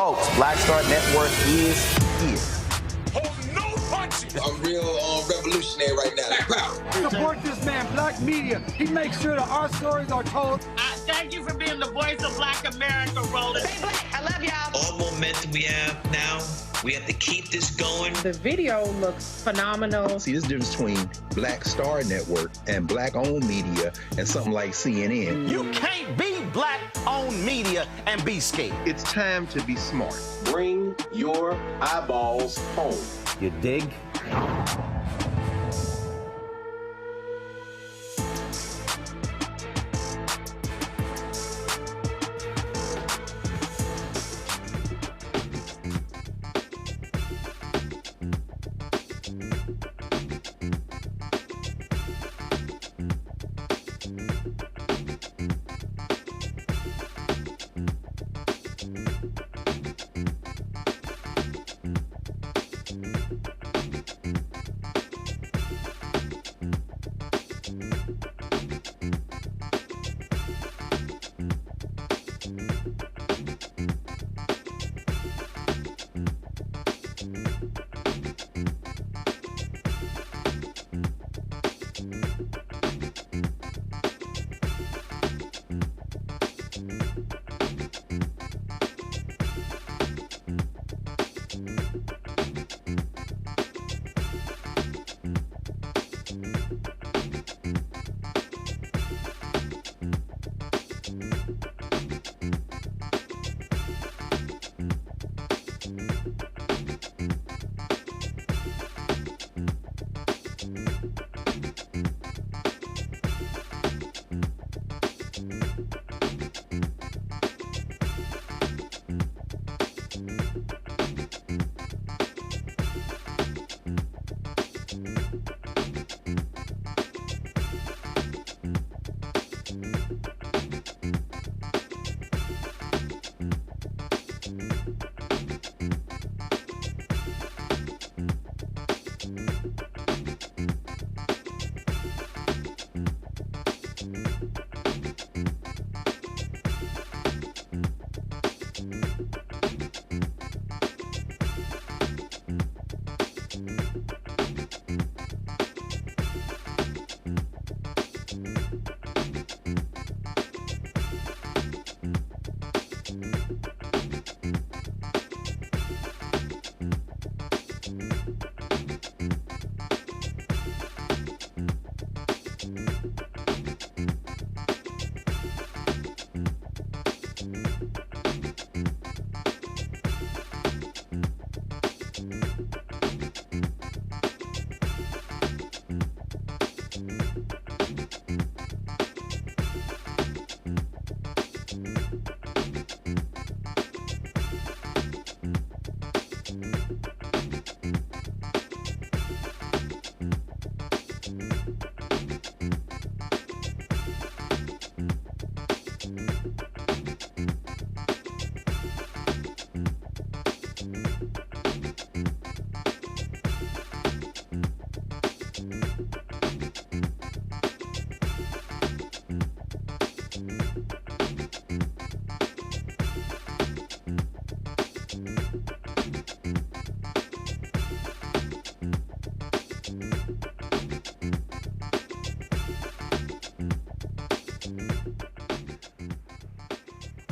Folks, Black Star Network is here. Hold no punches. I'm real revolutionary right now. Black power. Support this man, Black media. He makes sure that our stories are told. Thank you for being the voice of Black America, Roland. Stay black. I love y'all. All momentum we have now, we have to keep this going. The video looks phenomenal. See, this difference between Black Star Network and Black-owned media and something like CNN. You can't be Black-owned media and be scared. It's time to be smart. Bring your eyeballs home. You dig?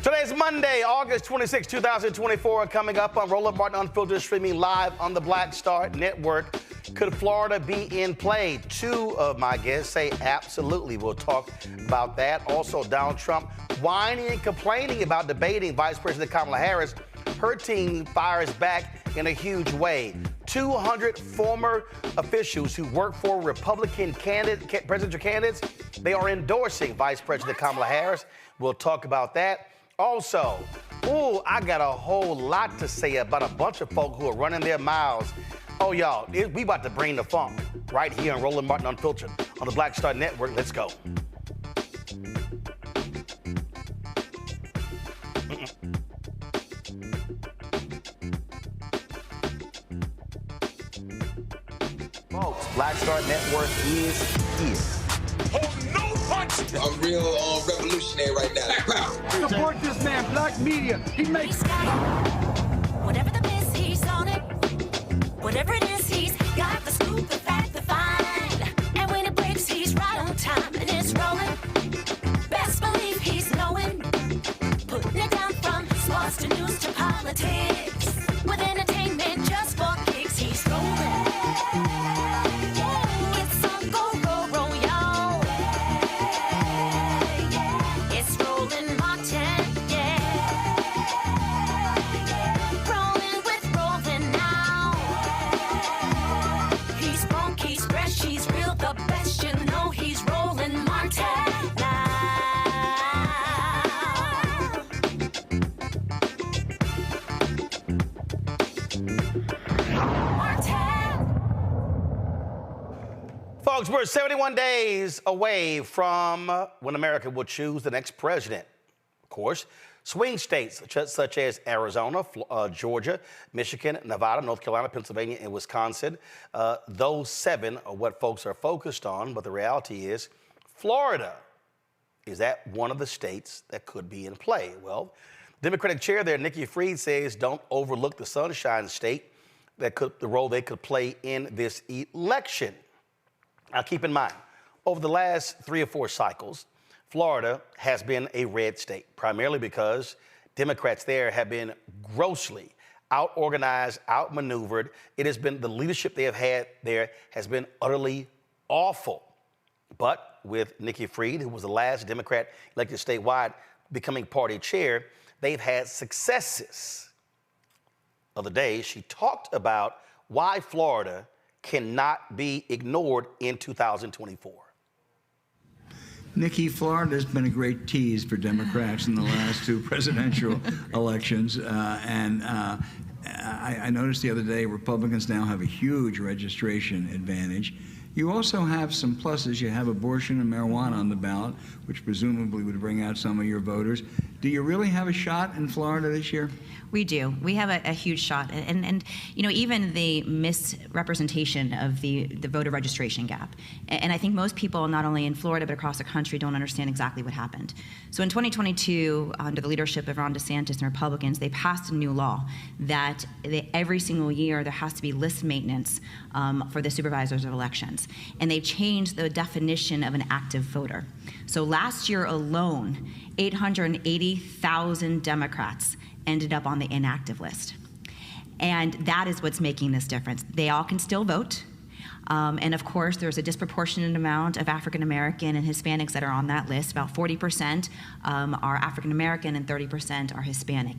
Today's Monday, August 26, 2024, coming up on Roland Martin Unfiltered, streaming live on the Black Star Network. Could Florida be in play? Two of my guests say absolutely. We'll talk about that. Also, Donald Trump whining and complaining about debating Vice President Kamala Harris. Her team fires back in a huge way. 200 former officials who work for Republican presidential candidates, they are endorsing Vice President Kamala Harris. We'll talk about that. Also, I got a whole lot to say about a bunch of folk who are running their mouths. Oh, y'all, we about to bring the funk right here on Roland Martin Unfiltered on the Black Star Network. Let's go. Folks, Black Star Network is here. Hold no punches. I'm real revolutionary right now. Black power. Support this man, black media. He makes... Whatever the piss, he's on it. Whatever it is, he's got the scoop, the fact, the find. And when it breaks, he's right on time and it's rolling. Best believe he's knowing. Putting it down from sports to news to politics. With entertainment just for kicks, he's rolling. It's on go, roll, y'all. It's rolling Martin, rolling with rolling now. He's funk, he's fresh, he's real, the best, you know he's rolling Martin now. Folks, we're 71 days away from when America will choose the next president. Of course, swing states such as Arizona, Georgia, Michigan, Nevada, North Carolina, Pennsylvania, and Wisconsin, those 7 are what folks are focused on, but the reality is Florida is that one of the states that could be in play. Well, Democratic chair there, Nikki Fried, says don't overlook the Sunshine State, the role they could play in this election. Now, keep in mind, over the last 3 or 4 cycles, Florida has been a red state, primarily because Democrats there have been grossly out-organized, outmaneuvered. It has been, the leadership they have had there has been utterly awful. But with Nikki Fried, who was the last Democrat elected statewide, becoming party chair, they've had successes. The other day, she talked about why Florida cannot be ignored in 2024. Nikki, Florida's been a great tease for Democrats in the last 2 presidential elections. I noticed the other day Republicans now have a huge registration advantage. You also have some pluses. You have abortion and marijuana on the ballot, which presumably would bring out some of your voters. Do you really have a shot in Florida this year? We do. We have a huge shot. And you know, even the misrepresentation of the voter registration gap. And I think most people, not only in Florida but across the country, don't understand exactly what happened. So in 2022, under the leadership of Ron DeSantis and Republicans, they passed a new law that every single year there has to be list maintenance for the supervisors of elections. And they changed the definition of an active voter. So last year alone, 880,000 Democrats ended up on the inactive list. And that is what's making this difference. They all can still vote. And of course, there's a disproportionate amount of African American and Hispanics that are on that list. About 40% are African American and 30% are Hispanic.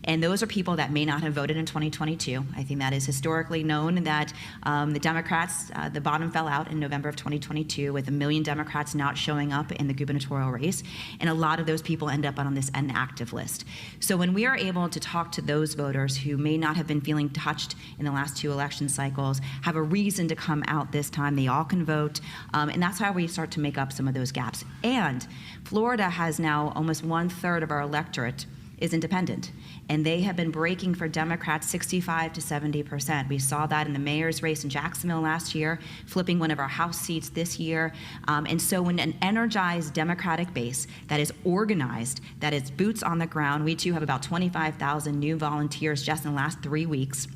And those are people that may not have voted in 2022. I think that is historically known that the Democrats, the bottom fell out in November of 2022 with 1 million Democrats not showing up in the gubernatorial race. And a lot of those people end up on this inactive list. So when we are able to talk to those voters who may not have been feeling touched in the last 2 election cycles, have a reason to come out this time, they all can vote. And that's how we start to make up some of those gaps. And Florida has now almost 1/3 of our electorate is independent. And they have been breaking for Democrats 65 to 70%. We saw that in the mayor's race in Jacksonville last year, flipping one of our House seats this year. And so when an energized Democratic base that is organized, that is boots on the ground, we too have about 25,000 new volunteers just in the last 3 weeks.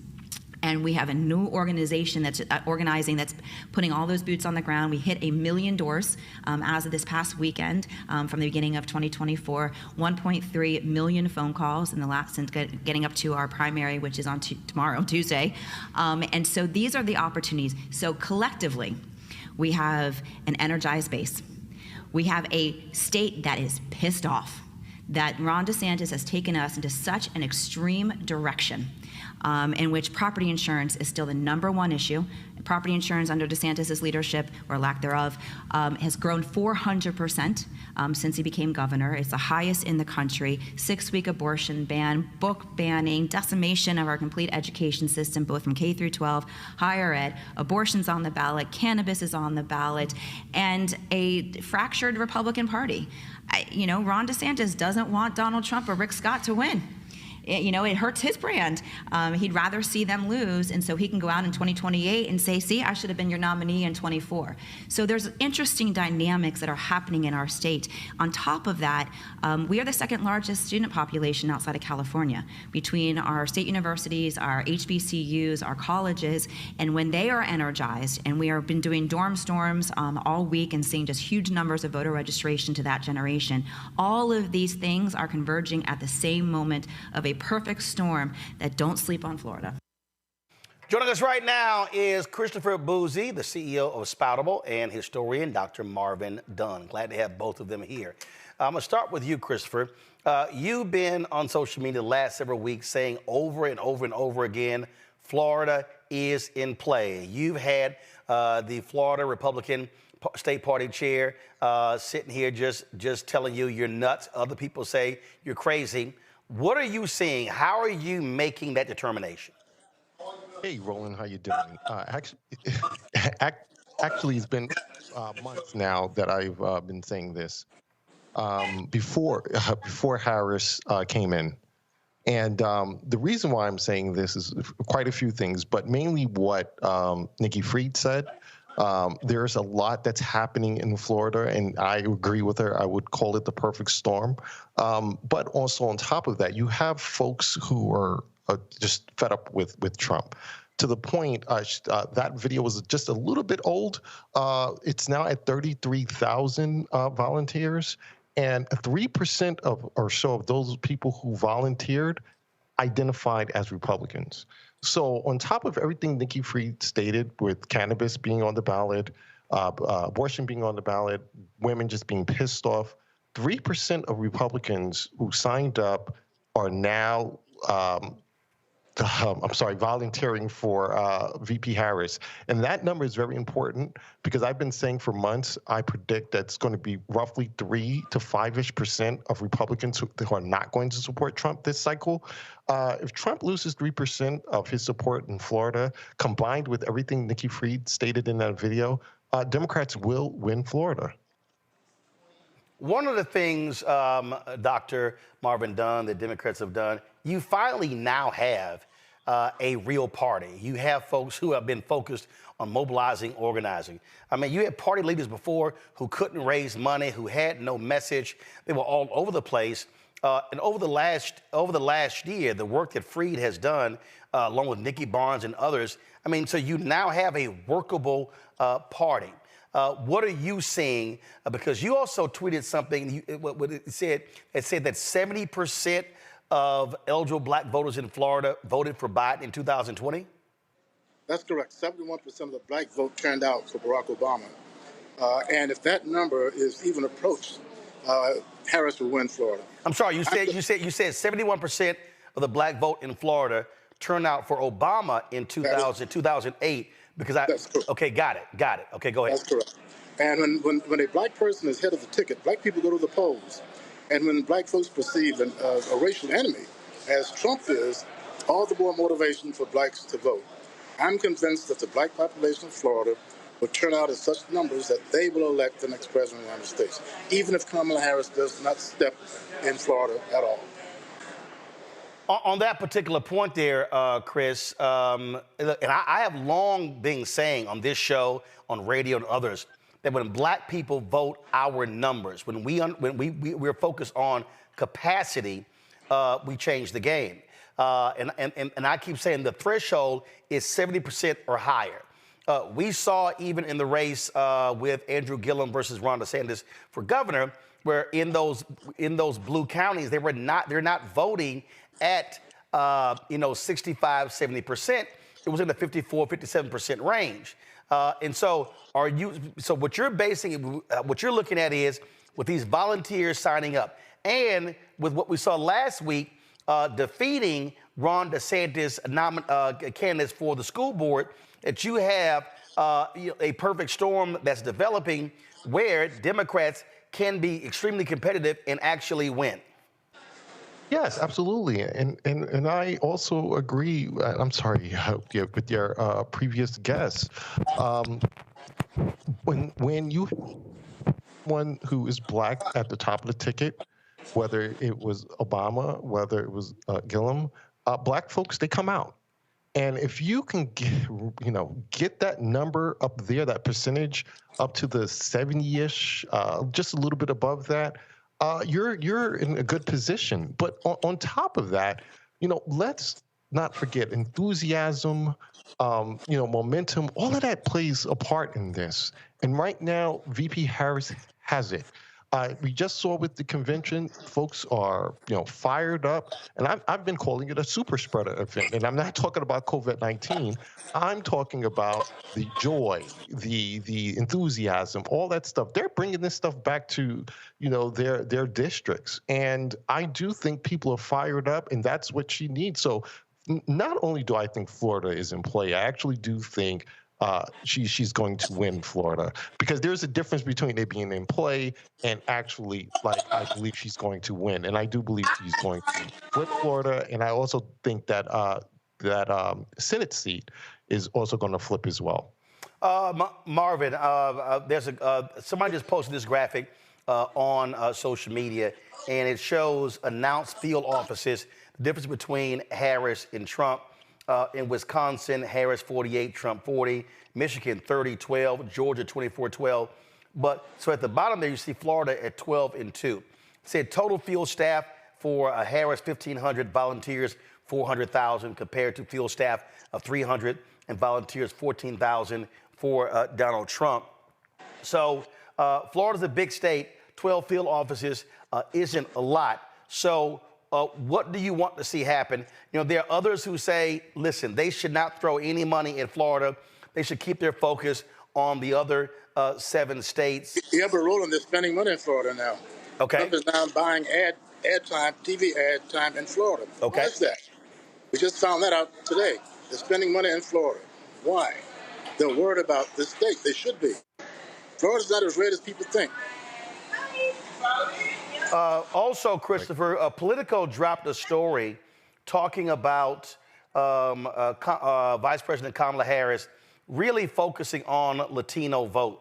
And we have a new organization that's organizing, that's putting all those boots on the ground. We hit 1 million doors as of this past weekend from the beginning of 2024. 1.3 million phone calls in the last, since getting up to our primary, which is on tomorrow, Tuesday. And so these are the opportunities. So collectively, we have an energized base. We have a state that is pissed off that Ron DeSantis has taken us into such an extreme direction in which property insurance is still the #1 issue. Property insurance under DeSantis' leadership, or lack thereof, has grown 400% since he became governor. It's the highest in the country. 6-week abortion ban, book banning, decimation of our complete education system, both from K through 12, higher ed, abortion's on the ballot, cannabis is on the ballot, and a fractured Republican Party. Ron DeSantis doesn't want Donald Trump or Rick Scott to win. it hurts his brand. He'd rather see them lose, and so he can go out in 2028 and say, see, I should have been your nominee in 24. So there's interesting dynamics that are happening in our state. On top of that, we are the second largest student population outside of California, between our state universities, our HBCUs, our colleges, and when they are energized, and we have been doing dorm storms all week and seeing just huge numbers of voter registration to that generation, all of these things are converging at the same moment of a perfect storm that don't sleep on Florida. Joining us right now is Christopher Bouzy, the CEO of Spoutible, and historian Dr. Marvin Dunn. Glad to have both of them here. I'm going to start with you, Christopher. You've been on social media the last several weeks saying over and over and over again, Florida is in play. You've had the Florida Republican State Party chair sitting here just telling you you're nuts. Other people say you're crazy. What are you seeing? How are you making that determination? Hey, Roland, how you doing? Actually, it's been months now that I've been saying this. Before Harris came in, and the reason why I'm saying this is quite a few things, but mainly what Nikki Fried said. There's a lot that's happening in Florida, and I agree with her. I would call it the perfect storm. But also on top of that, you have folks who are just fed up with Trump. To the point, that video was just a little bit old. It's now at 33,000 volunteers, and 3% or so of those people who volunteered identified as Republicans. So on top of everything Nikki Fried stated, with cannabis being on the ballot, abortion being on the ballot, women just being pissed off, 3% of Republicans who signed up are now volunteering for VP Harris. And that number is very important because I've been saying for months, I predict that it's going to be roughly 3 to 5-ish% of Republicans who are not going to support Trump this cycle. If Trump loses 3% of his support in Florida, combined with everything Nikki Fried stated in that video, Democrats will win Florida. One of the things, Dr. Marvin Dunn, the Democrats have done, you finally now have a real party. You have folks who have been focused on mobilizing, organizing. I mean, you had party leaders before who couldn't raise money, who had no message. They were all over the place. And over the last year, the work that Fried has done, along with Nikki Barnes and others, I mean, so you now have a workable party. What are you seeing? Because you also tweeted something. It said that 70% of eligible black voters in Florida voted for Biden in 2020. That's correct. 71% of the black vote turned out for Barack Obama. And if that number is even approached, Harris will win Florida. I'm sorry. You said 71% of the black vote in Florida turned out for Obama in 2008. Because okay, got it. Okay, go ahead. That's correct. And when a black person is head of the ticket, black people go to the polls. And when black folks perceive a racial enemy, as Trump is, all the more motivation for blacks to vote. I'm convinced that the black population of Florida will turn out in such numbers that they will elect the next president of the United States, even if Kamala Harris does not step in Florida at all. On that particular point there, Chris, and I have long been saying on this show, on radio and others, that when black people vote our numbers, when we're focused on capacity, we change the game. And I keep saying the threshold is 70% or higher. We saw even in the race with Andrew Gillum versus Ron DeSantis for governor, where in those blue counties they're not voting at 65, 70%. It was in the 54, 57% range. And so what you're looking at is with these volunteers signing up and with what we saw last week, defeating Ron DeSantis candidates for the school board, that you have a perfect storm that's developing where Democrats can be extremely competitive and actually win. Yes, absolutely. And I also agree, I'm sorry, with your previous guest. When you one who is black at the top of the ticket, whether it was Obama, whether it was Gillum, black folks, they come out. And if you can get that number up there, that percentage up to the 70-ish, just a little bit above that, you're in a good position. But on top of that, let's not forget enthusiasm, momentum, all of that plays a part in this. And right now, VP Harris has it. We just saw with the convention, folks are, fired up, and I've been calling it a super spreader event. And I'm not talking about COVID-19. I'm talking about the joy, the enthusiasm, all that stuff. They're bringing this stuff back to, their districts, and I do think people are fired up, and that's what she needs. So, not only do I think Florida is in play, I actually do think she's going to win Florida, because there's a difference between it being in play and actually, I believe she's going to win, and I do believe she's going to flip Florida, and I also think that that Senate seat is also going to flip as well. Marvin, there's somebody just posted this graphic on social media, and it shows announced field offices, the difference between Harris and Trump. In Wisconsin, Harris 48, Trump 40, Michigan 30-12, Georgia 24-12. But so at the bottom there, you see Florida at 12-2. It said total field staff for Harris 1,500, volunteers 400,000, compared to field staff of 300 and volunteers 14,000 for Donald Trump. So Florida's a big state. 12 field offices isn't a lot. So what do you want to see happen? There are others who say, listen, they should not throw any money in Florida. They should keep their focus on the other 7 states. Yeah, but Roland, they're spending money in Florida now. Okay. Trump is now buying ad time, TV ad time in Florida. Okay. Why is that? We just found that out today. They're spending money in Florida. Why? They're worried about this state. They should be. Florida's not as red as people think. Also, Christopher, Politico dropped a story talking about Vice President Kamala Harris really focusing on Latino vote.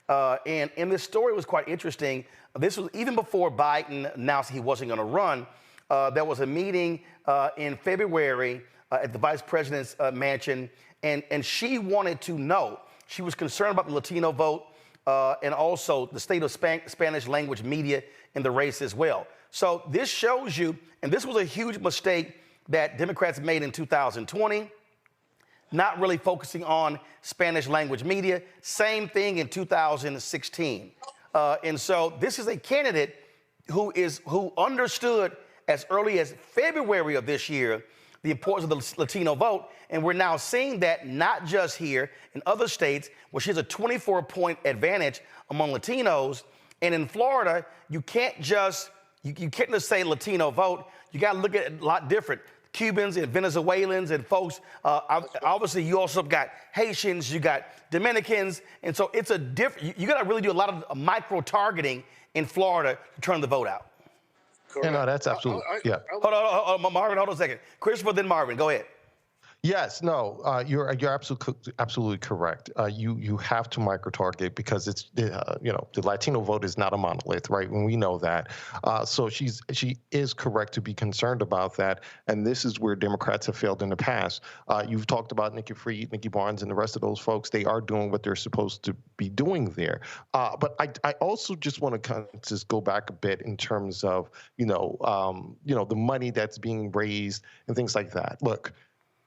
And this story was quite interesting. This was even before Biden announced he wasn't going to run. There was a meeting in February at the Vice President's mansion, and she wanted to know. She was concerned about the Latino vote and also the state of Spanish language media in the race as well. So this shows you, and this was a huge mistake that Democrats made in 2020, not really focusing on Spanish language media. Same thing in 2016. And so this is a candidate who understood as early as February of this year the importance of the Latino vote. And we're now seeing that not just here, in other states, where she has a 24-point advantage among Latinos. And in Florida, you can't just say Latino vote. You got to look at it a lot different. Cubans and Venezuelans and folks. Obviously, you also got Haitians, you got Dominicans. And so it's a different, you got to really do a lot of micro-targeting in Florida to turn the vote out. Yeah, no, that's absolutely, yeah. Hold on, Marvin, hold on a second. Christopher, then Marvin, go ahead. Yes, no, you're absolutely correct. You have to micro-target because it's the Latino vote is not a monolith, right? And we know that. So she is correct to be concerned about that. And this is where Democrats have failed in the past. You've talked about Nikki Fried, Nikki Barnes, and the rest of those folks. They are doing what they're supposed to be doing there. But I also just want to kind of just go back a bit in terms of the money that's being raised and things like that. Look.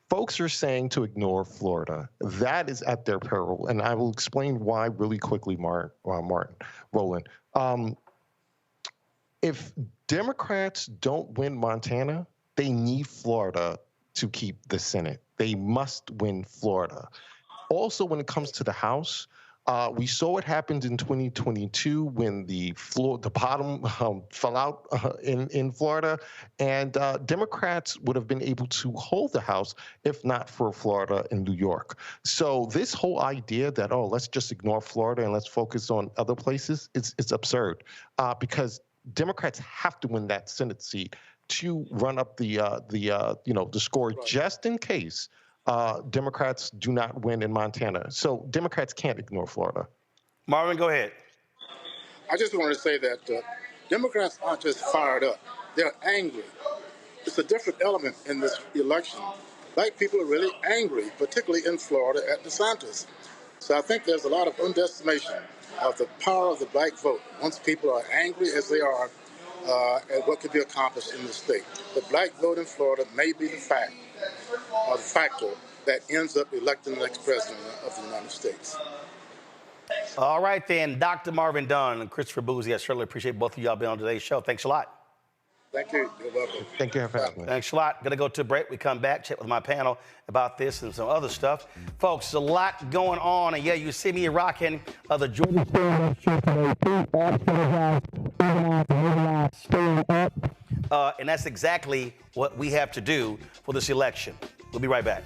Folks are saying to ignore Florida. That is at their peril, and I will explain why really quickly, Roland. If Democrats don't win Montana, they need Florida to keep the Senate. They must win Florida. Also, when it comes to the House, we saw what happened in 2022 when the bottom fell out in Florida, and Democrats would have been able to hold the House if not for Florida and New York. So this whole idea that, let's just ignore Florida and let's focus on other places, it's absurd because Democrats have to win that Senate seat to run up the score just in case Democrats do not win in Montana. So Democrats can't ignore Florida. Marvin, go ahead. I just want to say that Democrats aren't just fired up, they're angry. It's a different element in this election. Black people are really angry, particularly in Florida at DeSantis. So I think there's a lot of underestimation of the power of the black vote once people are angry as they are at what could be accomplished in the state. The black vote in Florida may be the fact or the factor that ends up electing the next president of the United States. All right, then, Dr. Marvin Dunn and Christopher Bouzy, I certainly appreciate both of y'all being on today's show. Thanks a lot. Thank you. You're welcome. Thank you for having me. Thanks a lot. Going to go to a break. We come back, chat with my panel about this and some other stuff. Folks, there's a lot going on. And yeah, you see me rocking the Georgia stand-up shirt today. And that's exactly what we have to do for this election. We'll be right back.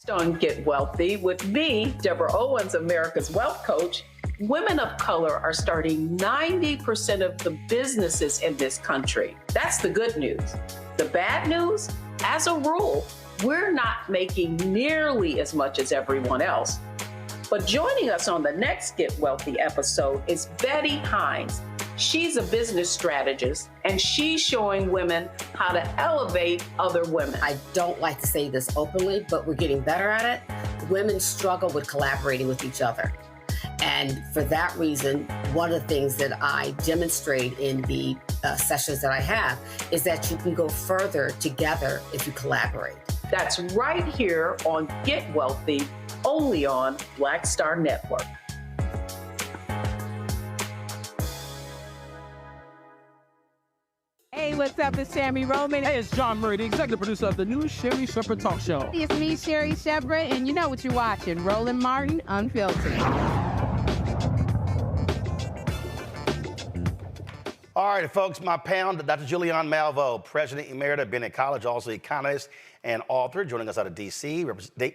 On Get Wealthy with me, Deborah Owens, America's Wealth Coach. Women of color are starting 90% of the businesses in this country. That's the good news. The bad news, as a rule, we're not making nearly as much as everyone else. But joining us on the next Get Wealthy episode is Betty Hines. She's a business strategist, and she's showing women how to elevate other women. I don't like to say this openly, but we're getting better at it. Women struggle with collaborating with each other. And for that reason, one of the things that I demonstrate in the sessions that I have is that you can go further together if you collaborate. That's right here on Get Wealthy, only on Black Star Network. Hey, what's up? It's Sammy Roman. Hey, it's John Murray, the executive producer of the new Sherry Shepherd Talk Show. It's me, Sherry Shepherd, and you know what you're watching, Roland Martin Unfiltered. All right, folks, my panel, Dr. Julianne Malveaux, President Emerita, Bennett College, also economist and author, joining us out of D.C.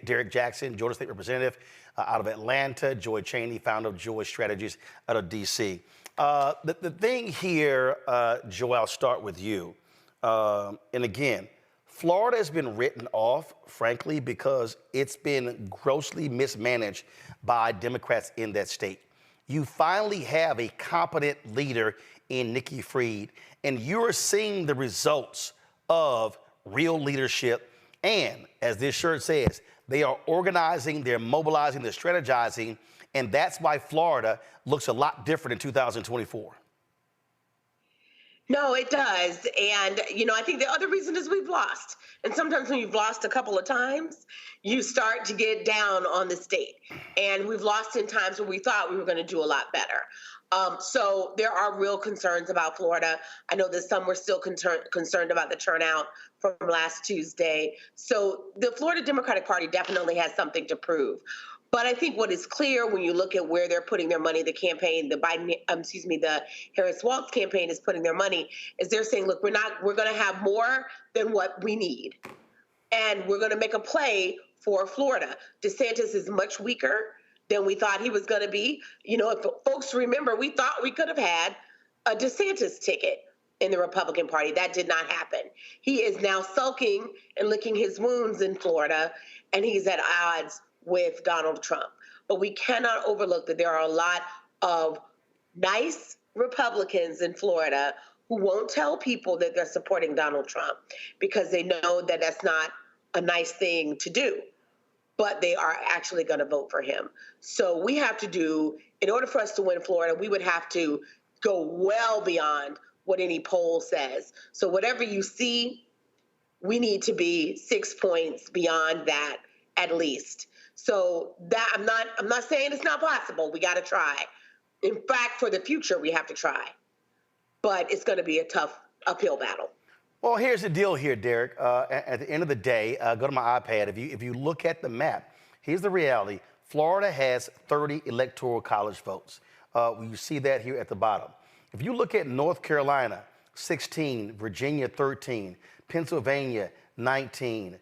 Derek Jackson, Georgia State Representative out of Atlanta. Joy Cheney, founder of Joy Strategies out of D.C. The thing here, Joy, I'll start with you. And again, Florida has been written off, frankly, because it's been grossly mismanaged by Democrats in that state. You finally have a competent leader in Nikki Fried, and you're seeing the results of real leadership. And as this shirt says, they are organizing, they're mobilizing, they're strategizing, and that's why Florida looks a lot different in 2024. No, it does. And, I think the other reason is we've lost. And sometimes when you've lost a couple of times, you start to get down on the state. And we've lost in times where we thought we were going to do a lot better. So there are real concerns about Florida. I know that some were still concerned about the turnout from last Tuesday. So the Florida Democratic Party definitely has something to prove. But I think what is clear when you look at where they're putting their money, the campaign, the Harris-Walz campaign is putting their money, is they're saying, look, we're going to have more than what we need. And we're going to make a play for Florida. DeSantis is much weaker than we thought he was going to be. If folks remember, we thought we could have had a DeSantis ticket in the Republican Party. That did not happen. He is now sulking and licking his wounds in Florida, and he's at odds with Donald Trump. But we cannot overlook that there are a lot of nice Republicans in Florida who won't tell people that they're supporting Donald Trump because they know that that's not a nice thing to do. But they are actually going to vote for him. So we have to do, in order for us to win Florida, we would have to go well beyond what any poll says. So whatever you see, we need to be 6 points beyond that at least. So that I'm not saying it's not possible. We got to try. In fact, for the future, we have to try. But it's going to be a tough uphill battle. Well, here's the deal here, Derek. At the end of the day, go to my iPad. If you look at the map, here's the reality. Florida has 30 electoral college votes. You see that here at the bottom. If you look at North Carolina, 16, Virginia, 13, Pennsylvania, 19.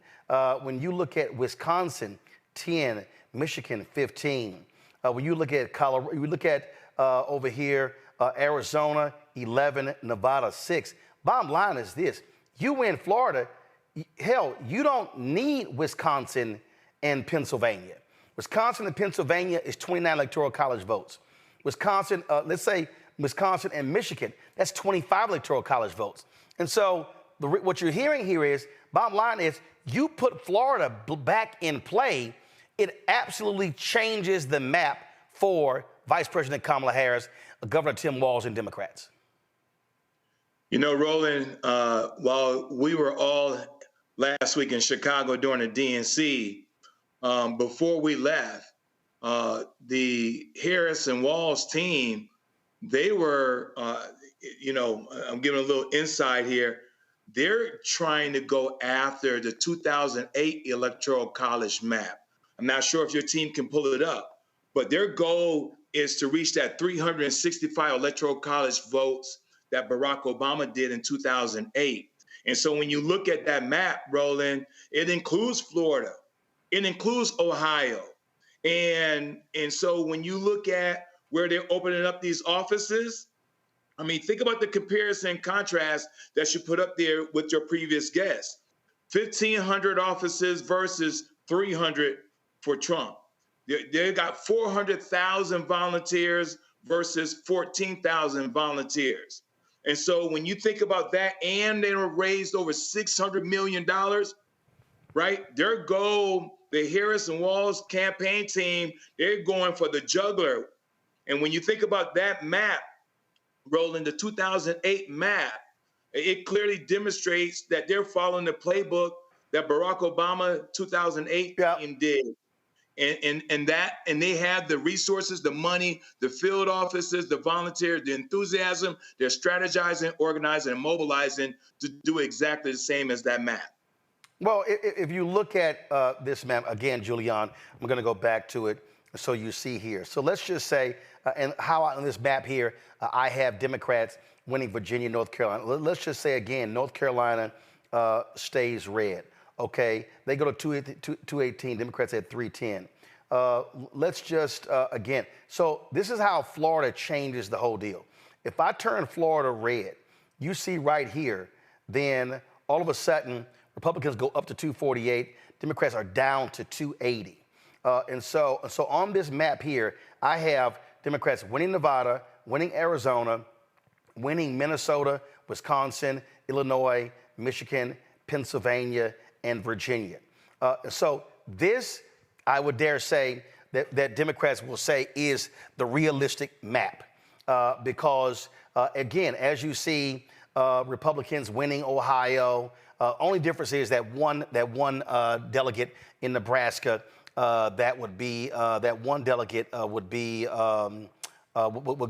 When you look at Wisconsin, 10, Michigan, 15. When you look at Colorado, you look at over here, Arizona, 11, Nevada, 6. Bottom line is this, you win Florida, hell, you don't need Wisconsin and Pennsylvania. Wisconsin and Pennsylvania is 29 electoral college votes. Wisconsin, let's say Wisconsin and Michigan, that's 25 electoral college votes. And so what you're hearing here is, bottom line is, you put Florida back in play, it absolutely changes the map for Vice President Kamala Harris, Governor Tim Walz, and Democrats. You know, Roland, while we were all last week in Chicago during the DNC, before we left, the Harris and Walz team, they were, I'm giving a little insight here. They're trying to go after the 2008 Electoral College map. I'm not sure if your team can pull it up, but their goal is to reach that 365 Electoral College votes that Barack Obama did in 2008. And so when you look at that map, Roland, it includes Florida. It includes Ohio. And so when you look at where they're opening up these offices, I mean, think about the comparison and contrast that you put up there with your previous guest. 1,500 offices versus 300 for Trump. They got 400,000 volunteers versus 14,000 volunteers. And so when you think about that, and they were raised over $600 million, right? Their goal, the Harris and Walz campaign team, they're going for the juggler. And when you think about that map, Roland, the 2008 map, it clearly demonstrates that they're following the playbook that Barack Obama 2008 team did. And they have the resources, the money, the field offices, the volunteers, the enthusiasm. They're strategizing, organizing, and mobilizing to do exactly the same as that map. Well, if you look at this map, again, Julian, I'm going to go back to it so you see here. So let's just say, and how on this map here, I have Democrats winning Virginia, North Carolina. Let's just say, again, North Carolina stays red. Okay, they go to 218, Democrats at 310. Let's just, again, so this is how Florida changes the whole deal. If I turn Florida red, you see right here, then all of a sudden, Republicans go up to 248, Democrats are down to 280. And so on this map here, I have Democrats winning Nevada, winning Arizona, winning Minnesota, Wisconsin, Illinois, Michigan, Pennsylvania, and Virginia. So this, I would dare say, that Democrats will say is the realistic map. Because, again, as you see, Republicans winning Ohio, only difference is that one delegate in Nebraska, that one delegate would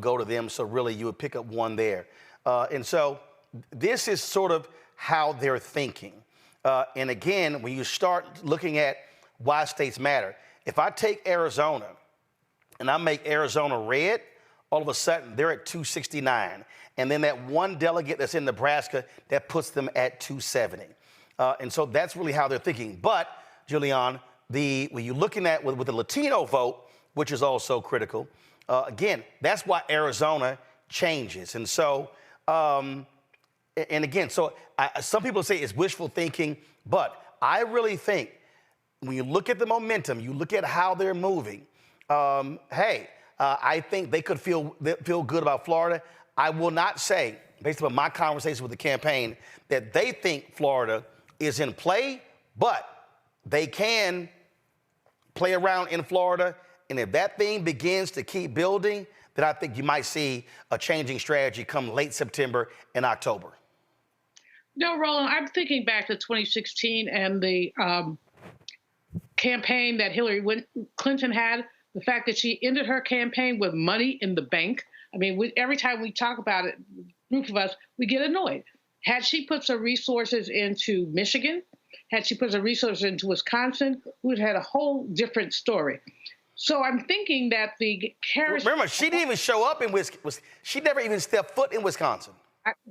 go to them. So really, you would pick up one there. And so this is sort of how they're thinking. And again, when you start looking at why states matter, if I take Arizona and I make Arizona red, all of a sudden they're at 269. And then that one delegate that's in Nebraska, that puts them at 270. And so that's really how they're thinking. But, Julian, when you're looking at with the Latino vote, which is also critical, again, that's why Arizona changes. And so, and again, so some people say it's wishful thinking, but I really think when you look at the momentum, you look at how they're moving, I think they could feel good about Florida. I will not say, based upon my conversation with the campaign, that they think Florida is in play, but they can play around in Florida. And if that thing begins to keep building, then I think you might see a changing strategy come late September and October. No, Roland, I'm thinking back to 2016 and the campaign that Hillary Clinton had, the fact that she ended her campaign with money in the bank. I mean, every time we talk about it, group of us, we get annoyed. Had she put some resources into Michigan, had she put some resources into Wisconsin, we would have had a whole different story. So I'm thinking that the Harris... Remember, she didn't even show up in Wisconsin. She never even stepped foot in Wisconsin.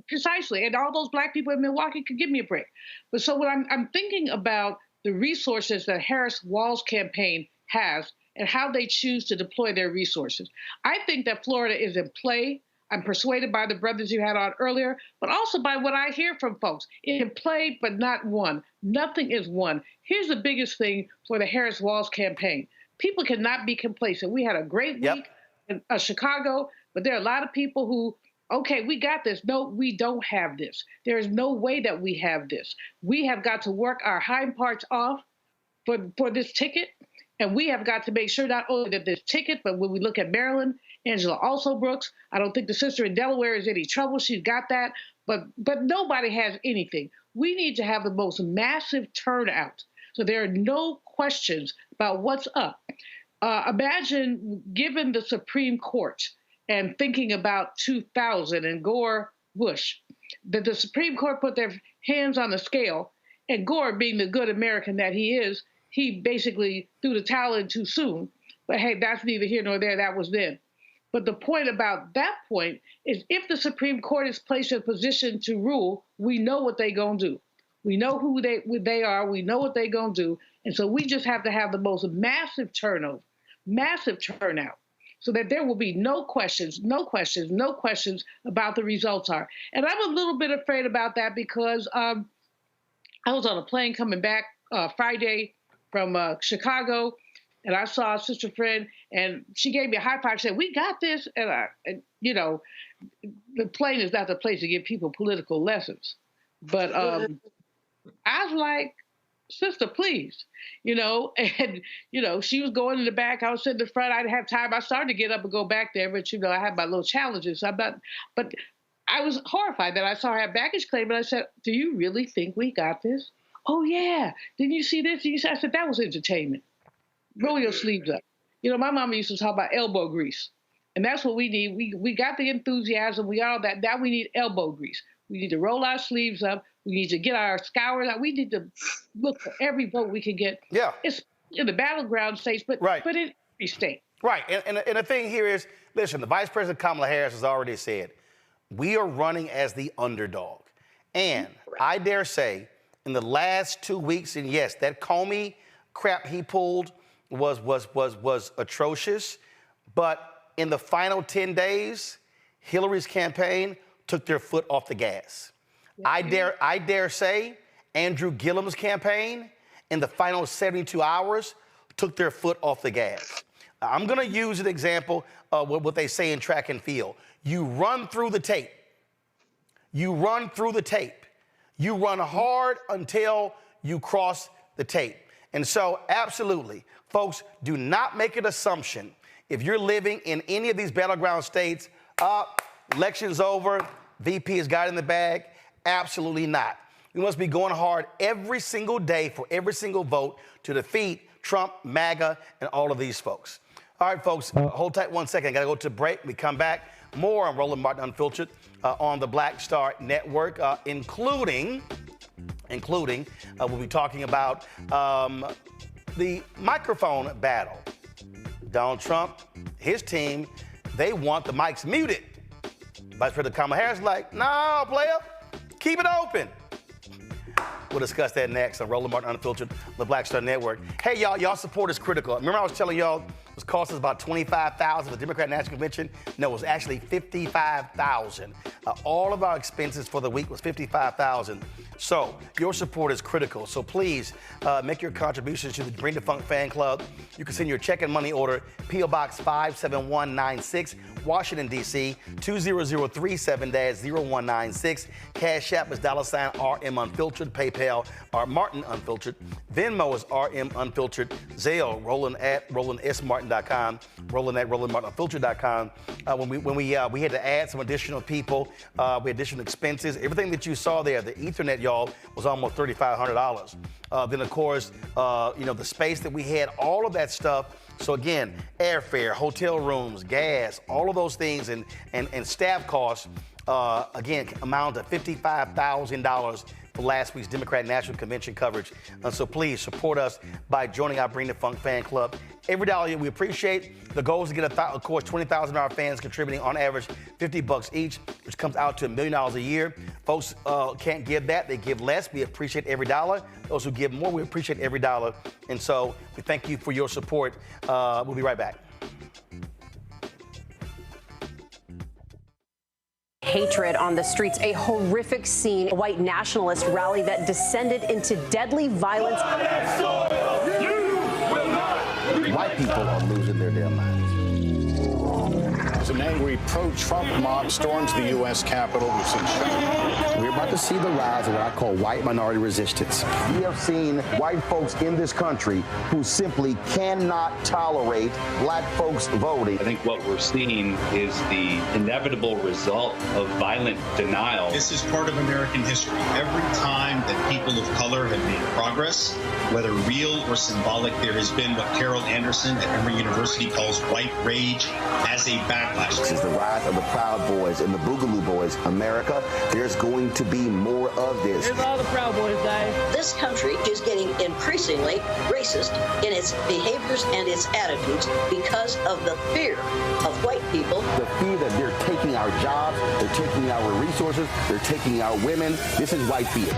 Precisely. And all those black people in Milwaukee could give me a break. But so what I'm thinking about the resources that Harris-Walz campaign has and how they choose to deploy their resources. I think that Florida is in play. I'm persuaded by the brothers you had on earlier, but also by what I hear from folks. In play, but not won. Nothing is won. Here's the biggest thing for the Harris-Walz campaign. people cannot be complacent. We had a great week in Chicago, but there are a lot of people who, okay, we got this. No, we don't have this. There is no way that we have this. We have got to work our hind parts off for this ticket, and we have got to make sure not only that this ticket, but when we look at Maryland, Angela also Brooks, I don't think the sister in Delaware is any trouble. She's got that, but nobody has anything. We need to have the most massive turnout so there are no questions about what's up. Imagine given the Supreme Court and thinking about 2000 and Gore Bush, that the Supreme Court put their hands on the scale, and Gore, being the good American that he is, he basically threw the towel in too soon. But hey, that's neither here nor there. That was then. But the point about that point is if the Supreme Court is placed in a position to rule, we know what they're going to do. We know who they are. We know what they're going to do. And so we just have to have the most massive turnout, so that there will be no questions about the results are. And I'm a little bit afraid about that because I was on a plane coming back Friday from Chicago, and I saw a sister friend, and she gave me a high five. She said, "We got this." And the plane is not the place to give people political lessons. But I was like, "Sister, please," and, she was going in the back. I was sitting in the front. I didn't have time. I started to get up and go back there, but, I had my little challenges. But I was horrified that I saw her have baggage claim, and I said, "Do you really think we got this?" "Oh, yeah. Didn't you see this?" I said, "That was entertainment. Roll your sleeves up." My mama used to talk about elbow grease, and that's what we need. We got the enthusiasm. We got all that. Now we need elbow grease. We need to roll our sleeves up. We need to get our scours out. We need to look for every vote we can get. Yeah. It's in the battleground states, but in every state. Right. And the thing here is, listen, the Vice President Kamala Harris has already said, we are running as the underdog. And I dare say, in the last 2 weeks, and yes, that Comey crap he pulled was atrocious, but in the final 10 days, Hillary's campaign took their foot off the gas. I dare say Andrew Gillum's campaign in the final 72 hours took their foot off the gas. I'm going to use an example of what they say in track and field. You run through the tape. You run through the tape. You run hard until you cross the tape. And so, absolutely, folks, do not make an assumption if you're living in any of these battleground states, election's over, VP has got in the bag. Absolutely not. We must be going hard every single day for every single vote to defeat Trump, MAGA, and all of these folks. All right, folks, hold tight 1 second. I got to go to break. We come back. More on Roland Martin Unfiltered on the Black Star Network, including we'll be talking about the microphone battle. Donald Trump, his team, they want the mics muted. Vice President Kamala Harris like, no, player, keep it open. We'll discuss that next on Roland Martin Unfiltered, the Black Star Network. Hey, y'all support is critical. Remember I was telling y'all it was cost us about $25,000 for the Democrat National Convention? No, it was actually $55,000. All of our expenses for the week was $55,000. So your support is critical. So please make your contributions to the Bring the Funk Fan Club. You can send your check and money order, P.O. Box 57196, Washington, D.C., 20037-0196. Cash App is $RM Unfiltered. PayPal, R. Martin Unfiltered. Venmo is RM Unfiltered. Zelle, Roland at RolandSMartin.com. Roland at RolandMartinUnfiltered.com. When we had to add some additional people, we had additional expenses. Everything that you saw there, the Ethernet, y'all, was almost $3,500. Then, of course, the space that we had, all of that stuff. So again, airfare, hotel rooms, gas, all of those things, and staff costs, again, amount to $55,000 for last week's Democrat National Convention coverage. So please support us by joining our Bring the Funk fan club. Every dollar we appreciate. The goal is to get, of course, 20,000 of our fans contributing on average $50 each, which comes out to $1 million a year. Folks can't give that. They give less. We appreciate every dollar. Those who give more, we appreciate every dollar. And so we thank you for your support. We'll be right back. Hatred on the streets, a horrific scene, a white nationalist rally that descended into deadly violence. white people are losing their damn minds. As an angry pro-Trump mob storms the U.S. Capitol, we've seen shooting. We're about to see the rise of what I call white minority resistance. We have seen white folks in this country who simply cannot tolerate black folks voting. I think what we're seeing is the inevitable result of violent denial. This is part of American history. Every time that people of color have made progress, whether real or symbolic, there has been what Carol Anderson at Emory University calls white rage as a backlash. This is the rise of the Proud Boys and the Boogaloo Boys. America, there's going to be more of this. Here's all the Proud Boys, Dave. This country is getting increasingly racist in its behaviors and its attitudes because of the fear of white people. The fear that they're taking our jobs, they're taking our resources, they're taking our women. This is white fear.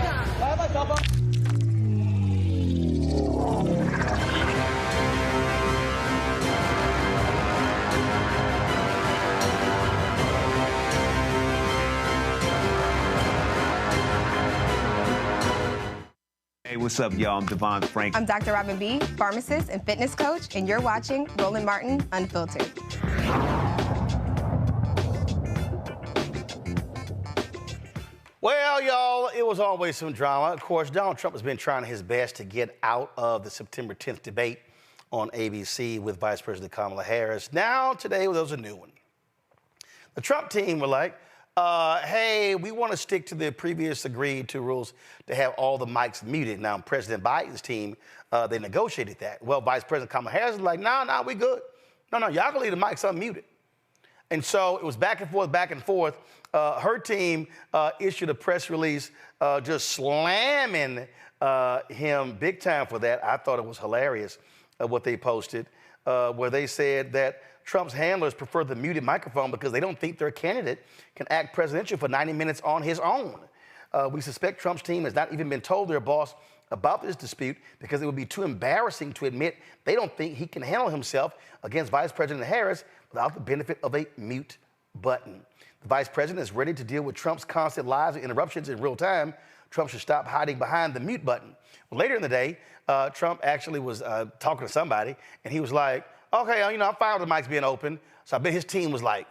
Hey, what's up, y'all? I'm Devon Frank. I'm Dr. Robin B., pharmacist and fitness coach, and you're watching Roland Martin Unfiltered. Well, y'all, it was always some drama. Of course, Donald Trump has been trying his best to get out of the September 10th debate on ABC with Vice President Kamala Harris. Now, today, there was a new one. The Trump team were like, hey, we want to stick to the previous agreed to rules to have all the mics muted. Now, President Biden's team, they negotiated that. Well, Vice President Kamala Harris was like, no, we good. No, y'all can leave the mics unmuted. And so it was back and forth. Her team issued a press release just slamming him big time for that. I thought it was hilarious what they posted, where they said that Trump's handlers prefer the muted microphone because they don't think their candidate can act presidential for 90 minutes on his own. We suspect Trump's team has not even been told their boss about this dispute because it would be too embarrassing to admit they don't think he can handle himself against Vice President Harris without the benefit of a mute button. The Vice President is ready to deal with Trump's constant lies and interruptions in real time. Trump should stop hiding behind the mute button. Well, later in the day, Trump actually was talking to somebody, and he was like, okay, I'm fine with the mics being open. So I bet his team was like,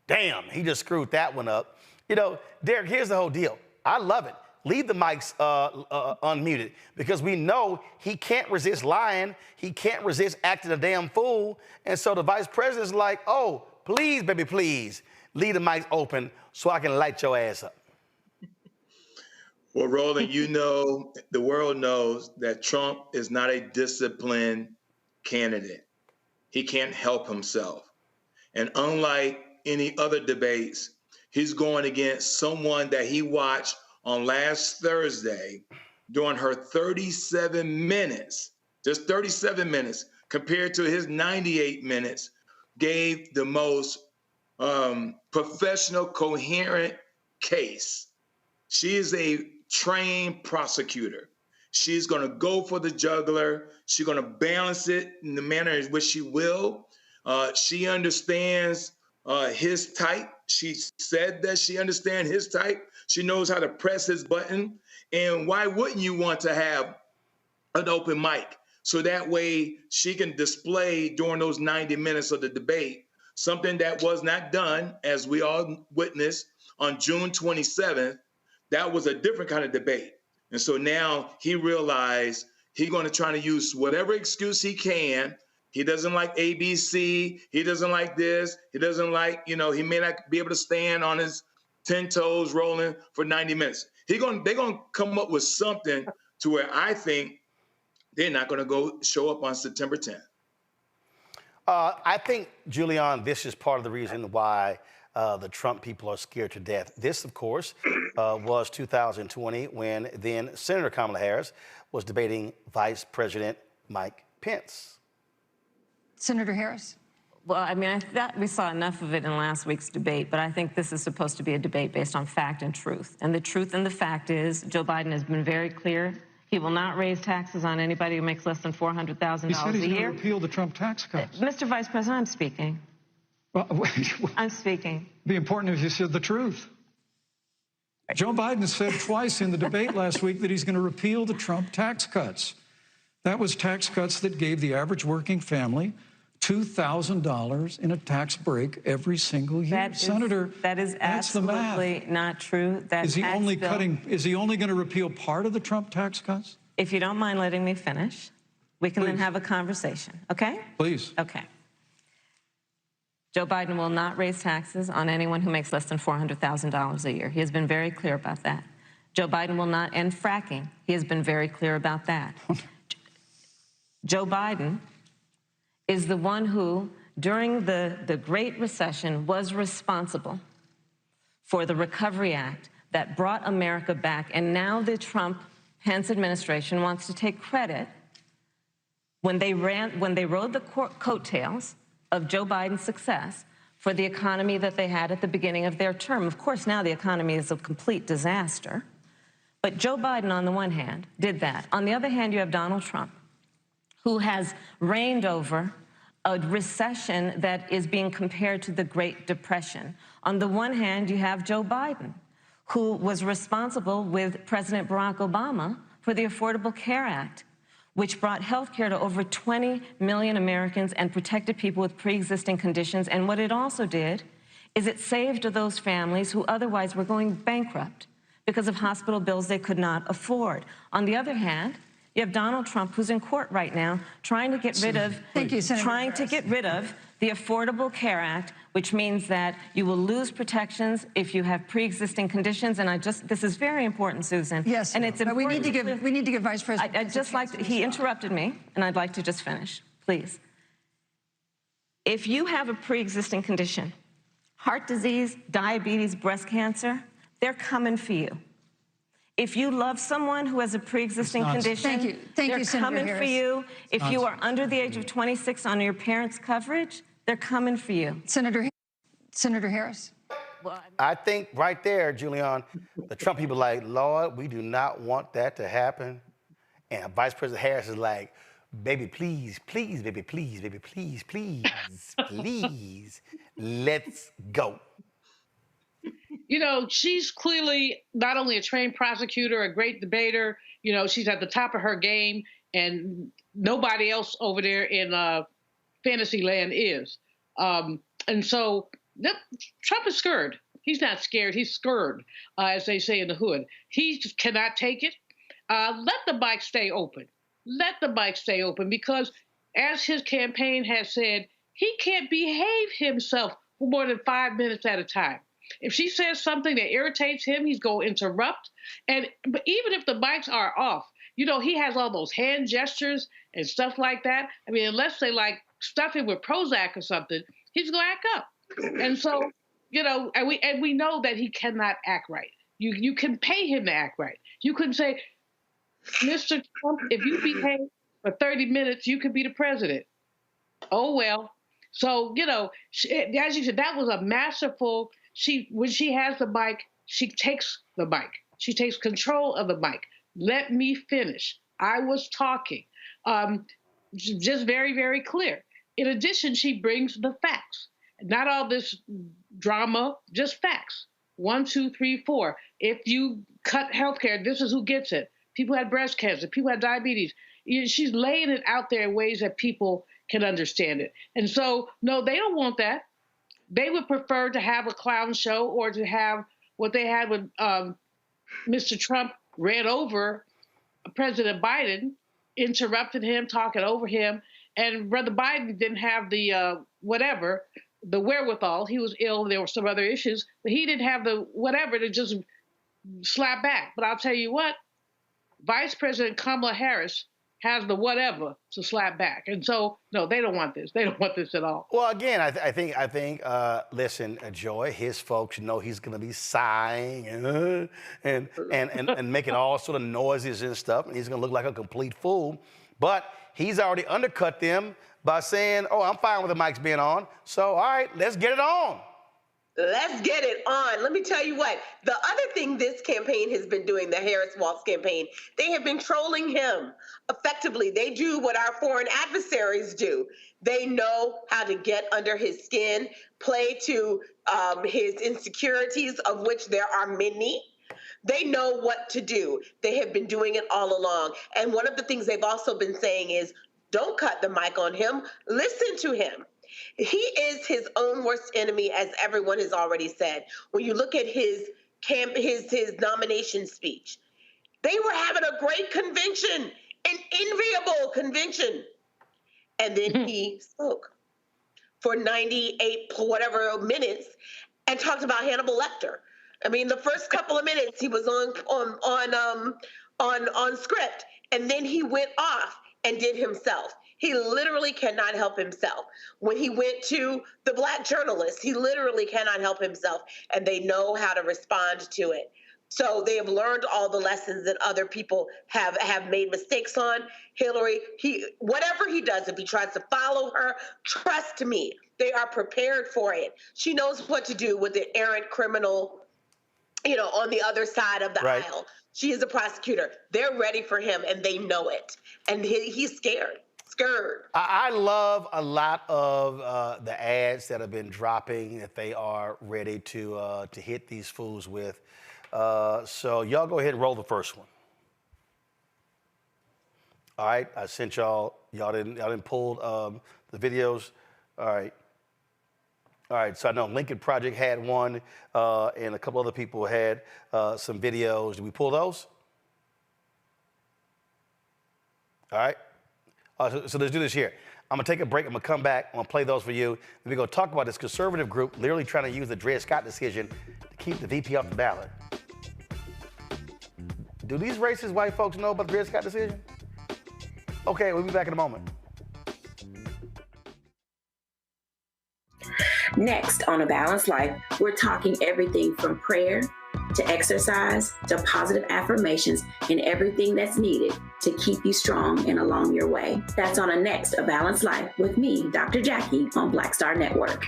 damn, he just screwed that one up. Derek, here's the whole deal. I love it. Leave the mics unmuted because we know he can't resist lying. He can't resist acting a damn fool. And so the Vice President's like, oh, please, baby, please, leave the mics open so I can light your ass up. Well, Roland, the world knows that Trump is not a disciplined candidate. He can't help himself. And unlike any other debates, he's going against someone that he watched on last Thursday during her 37 minutes, just 37 minutes compared to his 98 minutes, gave the most professional, coherent case. She is a trained prosecutor. She's going to go for the jugular. She's going to balance it in the manner in which she will. She understands his type. She said that she understands his type. She knows how to press his button. And why wouldn't you want to have an open mic? So that way she can display during those 90 minutes of the debate something that was not done, as we all witnessed on June 27th. That was a different kind of debate. And so now he realized he's going to try to use whatever excuse he can. He doesn't like ABC. He doesn't like this. He doesn't like, he may not be able to stand on his 10 toes rolling for 90 minutes. They're going to come up with something to where I think they're not going to go show up on September 10th. I think, Julian, this is part of the reason why the Trump people are scared to death. This, of course, was 2020 when then Senator Kamala Harris was debating Vice President Mike Pence. Senator Harris? Well, I mean, I thought we saw enough of it in last week's debate, but I think this is supposed to be a debate based on fact and truth. And the truth and the fact is Joe Biden has been very clear. He will not raise taxes on anybody who makes less than $400,000 a year. He said he's going to repeal the Trump tax cuts. Mr. Vice President, I'm speaking. Well, I'm speaking. It'd be important if you said the truth. Joe Biden said twice in the debate last week that he's going to repeal the Trump tax cuts. That was tax cuts that gave the average working family $2,000 in a tax break every single year. Senator, that is that's the math. absolutely not true. That Is he tax only bill, cutting? Is he only going to repeal part of the Trump tax cuts? If you don't mind letting me finish, we can then have a conversation, okay? Please. Okay. Joe Biden will not raise taxes on anyone who makes less than $400,000 a year. He has been very clear about that. Joe Biden will not end fracking. He has been very clear about that. Joe Biden is the one who, during the Great Recession, was responsible for the Recovery Act that brought America back. And now the Trump-Pence administration wants to take credit when they rode the coattails of Joe Biden's success for the economy that they had at the beginning of their term. Of course, now the economy is a complete disaster. But Joe Biden, on the one hand, did that. On the other hand, you have Donald Trump, who has reigned over a recession that is being compared to the Great Depression. On the one hand, you have Joe Biden, who was responsible with President Barack Obama for the Affordable Care Act, which brought health care to over 20 million Americans and protected people with pre-existing conditions. And what it also did is it saved those families who otherwise were going bankrupt because of hospital bills they could not afford. On the other hand, you have Donald Trump, who's in court right now, trying to get rid of the Affordable Care Act, which means that you will lose protections if you have pre-existing conditions. And this is very important, Susan. Yes, and it's important. We need to give Vice President. I'd just like to, he interrupted me, and I'd like to just finish, please. If you have a pre-existing condition, heart disease, diabetes, breast cancer, they're coming for you. If you love someone who has a pre-existing condition, they're coming for you. If you are under the age of 26 on your parents' coverage, they're coming for you. Senator Harris. I think right there, Julian, the Trump people are like, Lord, we do not want that to happen. And Vice President Harris is like, baby, please, please, baby, please, baby, please, please, please, let's go. You know, she's clearly not only a trained prosecutor, a great debater, you know, she's at the top of her game, and nobody else over there in fantasy land is. And so Trump is scared. He's not scared, he's scared, as they say in the hood. He just cannot take it. Let the bike stay open. Let the bike stay open, because as his campaign has said, he can't behave himself for more than 5 minutes at a time. If she says something that irritates him, he's going to interrupt. But even if the mics are off, you know, he has all those hand gestures and stuff like that. I mean, unless they like stuff him with Prozac or something, he's going to act up. And so, you know, and we know that he cannot act right. You can pay him to act right. You can say, Mr. Trump, if you behave for 30 minutes, you could be the president. Oh, well. So, you know, as you said, that was a masterful. When she has the mic, she takes the mic. She takes control of the mic. Let me finish. I was talking. Just very, very clear. In addition, she brings the facts. Not all this drama, just facts. 1, 2, 3, 4. If you cut healthcare, this is who gets it. People had breast cancer. People had diabetes. She's laying it out there in ways that people can understand it. And so, no, they don't want that. They would prefer to have a clown show, or to have what they had when Mr. Trump ran over President Biden, interrupted him, talking over him. And Brother Biden didn't have the the wherewithal. He was ill. There were some other issues, but he didn't have the whatever to just slap back. But I'll tell you what, Vice President Kamala Harris has the whatever to slap back. And so, no, they don't want this. They don't want this at all. Well, again, I think, listen, Joy, his folks know he's going to be sighing and making all sort of noises and stuff, and he's going to look like a complete fool. But he's already undercut them by saying, oh, I'm fine with the mics being on. So, all right, let's get it on. Let's get it on. Let me tell you what, the other thing this campaign has been doing, the Harris-Walz campaign, they have been trolling him effectively. They do what our foreign adversaries do. They know how to get under his skin, play to his insecurities, of which there are many. They know what to do. They have been doing it all along. And one of the things they've also been saying is, don't cut the mic on him. Listen to him. He is his own worst enemy, as everyone has already said. When you look at his nomination speech, they were having a great convention, an enviable convention. And then he spoke for 98 whatever minutes and talked about Hannibal Lecter. I mean, the first couple of minutes he was on script, and then he went off and did himself. He literally cannot help himself. When he went to the Black journalist, he literally cannot help himself, and they know how to respond to it. So they have learned all the lessons that other people have made mistakes on. Hillary, whatever he does, if he tries to follow her, trust me, they are prepared for it. She knows what to do with the errant criminal, on the other side of the aisle. She is a prosecutor. They're ready for him, and they know it. And he's scared. I love a lot of the ads that have been dropping that they are ready to hit these fools with. So y'all go ahead and roll the first one. All right, I sent y'all didn't pull the videos. All right, so I know Lincoln Project had one, and a couple other people had some videos. Did we pull those? All right. So let's do this here. I'm going to take a break. I'm going to come back. I'm going to play those for you. Then we're going to talk about this conservative group literally trying to use the Dred Scott decision to keep the VP off the ballot. Do these racist white folks know about the Dred Scott decision? Okay, we'll be back in a moment. Next on A Balanced Life, we're talking everything from prayer to exercise to positive affirmations and everything that's needed to keep you strong and along your way. That's on a next A Balanced Life with me, Dr. Jackie, on Black Star Network.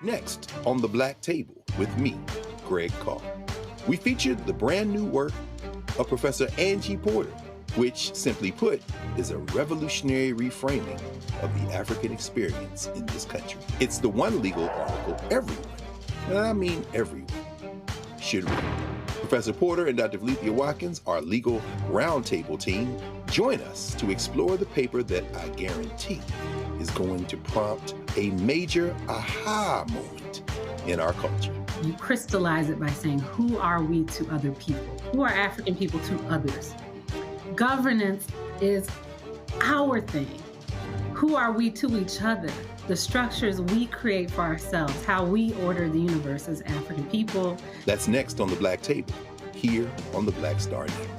Next on The Black Table with me, Greg Carr. We featured the brand new work of Professor Angie Porter, which, simply put, is a revolutionary reframing of the African experience in this country. It's the one legal article everyone, and I mean everyone, should read. Professor Porter and Dr. Valencia Watkins, our legal roundtable team, join us to explore the paper that I guarantee is going to prompt a major aha moment in our culture. You crystallize it by saying, who are we to other people? Who are African people to others? Governance is our thing. Who are we to each other? The structures we create for ourselves, how we order the universe as African people. That's next on The Black Table, here on the Black Star Network.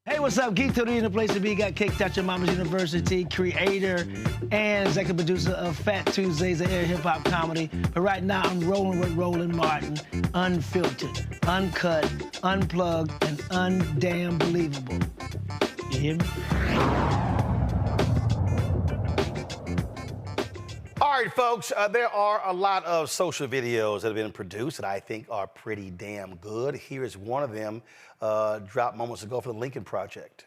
Hey, what's up? Geek Tony in the place to be. Got kicked out your mama's university, creator and executive producer of Fat Tuesdays, an air hip-hop comedy. But right now, I'm rolling with Roland Martin, unfiltered, uncut, unplugged, and undamn believable. You hear me? All right, folks, there are a lot of social videos that have been produced that I think are pretty damn good. Here is one of them dropped moments ago for the Lincoln Project.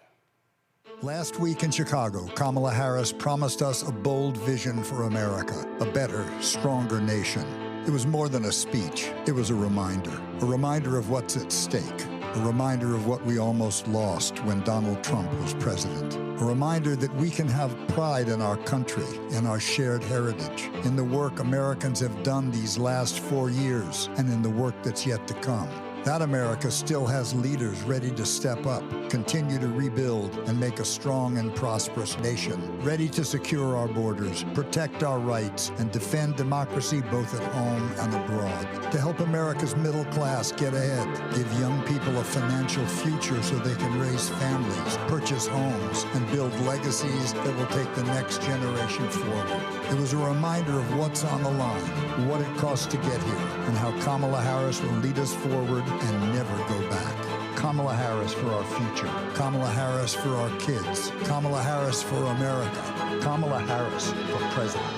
Last week in Chicago, Kamala Harris promised us a bold vision for America, a better, stronger nation. It was more than a speech. It was a reminder of what's at stake, a reminder of what we almost lost when Donald Trump was president, a reminder that we can have pride in our country, in our shared heritage, in the work Americans have done these last 4 years, and in the work that's yet to come. That America still has leaders ready to step up, continue to rebuild, and make a strong and prosperous nation, ready to secure our borders, protect our rights, and defend democracy both at home and abroad. To help America's middle class get ahead, give young people a financial future so they can raise families, purchase homes, and build legacies that will take the next generation forward. It was a reminder of what's on the line, what it costs to get here, and how Kamala Harris will lead us forward and never go back. Kamala Harris for our future. Kamala Harris for our kids. Kamala Harris for America. Kamala Harris for president.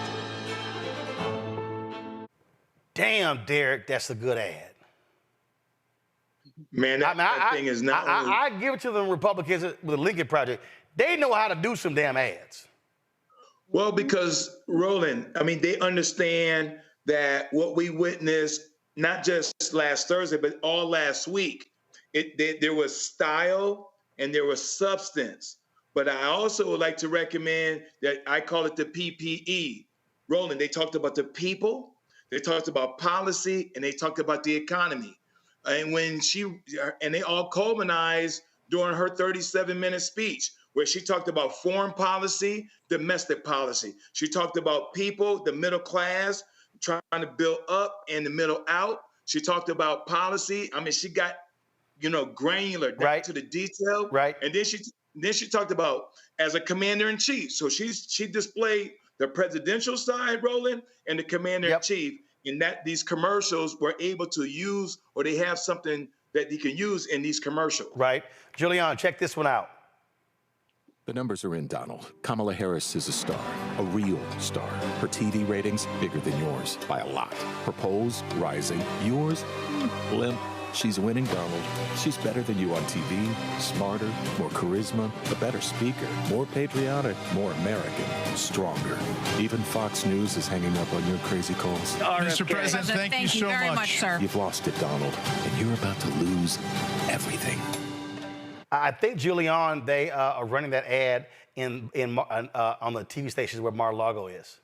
Damn, Derek, that's a good ad. Man, that thing is not only... I give it to the Republicans with the Lincoln Project. They know how to do some damn ads. Well, because Roland, I mean, they understand that what we witnessed, not just last Thursday, but all last week, there was style and there was substance. But I also would like to recommend that I call it the PPE. Roland, they talked about the people, they talked about policy, and they talked about the economy. And they all culminized during her 37-minute speech, where she talked about foreign policy, domestic policy. She talked about people, the middle class, trying to build up and the middle out. She talked about policy. I mean, she got, granular down to the detail. Right. And then she talked about as a commander-in-chief. So she displayed the presidential side, Roland, and the commander-in-chief, and that these commercials were able to use, or they have something that they can use in these commercials. Right. Julian, check this one out. The numbers are in, Donald. Kamala Harris is a star, a real star. Her TV ratings bigger than yours by a lot. Her polls rising. Yours, limp. She's winning, Donald. She's better than you on TV, smarter, more charisma, a better speaker, more patriotic, more American, stronger. Even Fox News is hanging up on your crazy calls. Mr. President, thank you so very much, sir. You've lost it, Donald, and you're about to lose everything. I think, Julian, they are running that ad on the TV stations where Mar-a-Lago is.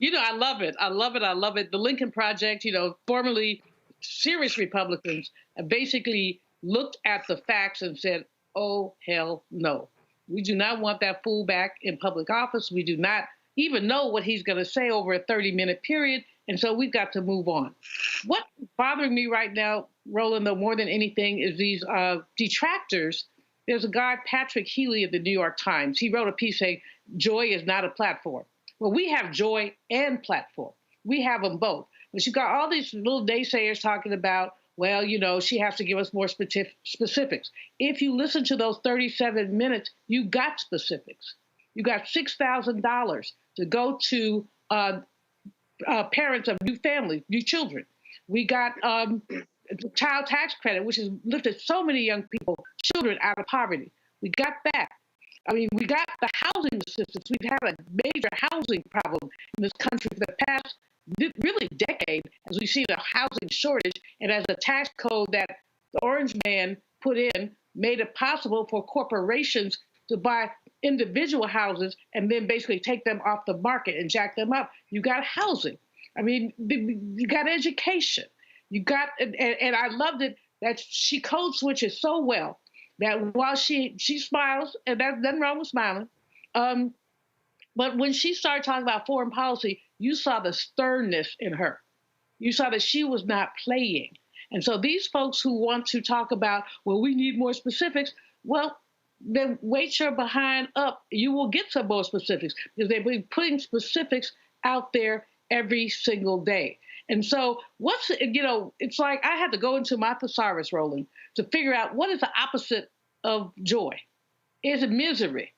I love it. I love it. I love it. The Lincoln Project, formerly serious Republicans, basically looked at the facts and said, oh, hell no. We do not want that fool back in public office. We do not even know what he's going to say over a 30-minute period. And so we've got to move on. What's bothering me right now, Roland, though, more than anything, is these detractors. There's a guy, Patrick Healy of the New York Times. He wrote a piece saying, joy is not a platform. Well, we have joy and platform. We have them both. But you've got all these little naysayers talking about, well, she has to give us more specifics. If you listen to those 37 minutes, you got specifics. You got $6,000 to go to parents of new families, new children. We got child tax credit, which has lifted so many young people, children out of poverty. We got that. I mean, we got the housing assistance. We've had a major housing problem in this country for the past really decade, as we see the housing shortage, and as the tax code that the Orange Man put in made it possible for corporations to buy individual houses and then basically take them off the market and jack them up. You got housing. I mean, you got education. You got, and I loved it that she code switches so well that while she smiles, and there's nothing wrong with smiling, but when she started talking about foreign policy, you saw the sternness in her. You saw that she was not playing. And so these folks who want to talk about, well, we need more specifics, well, then wait your behind up. You will get some more specifics because they've been putting specifics out there every single day. And so it's like I had to go into my thesaurus, Roland, to figure out what is the opposite of joy. Is it misery?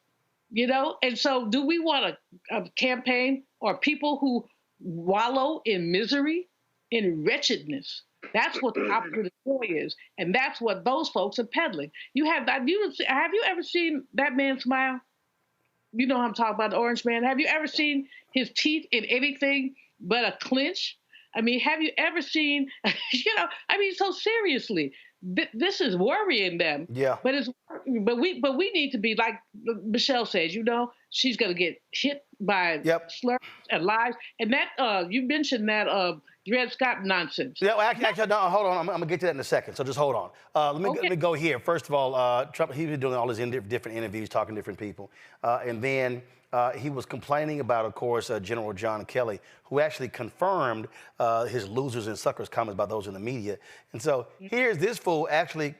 And so do we want a campaign or people who wallow in misery, in wretchedness? That's what the opposite of joy is. And that's what those folks are peddling. Have you ever seen that man smile? You know what I'm talking about, the Orange Man. Have you ever seen his teeth in anything but a clench? I mean, have you ever seen, so seriously, this is worrying them. Yeah. But we need to be like Michelle says, she's going to get hit by slurs and lies. And that, you mentioned that Dred Scott nonsense. Yeah, well, actually, no, hold on. I'm going to get to that in a second. So just hold on. Let me go here. First of all, Trump, he's been doing all his different interviews, talking to different people. And then he was complaining about, of course, General John Kelly, who actually confirmed his losers and suckers comments about those in the media. And so here's this fool actually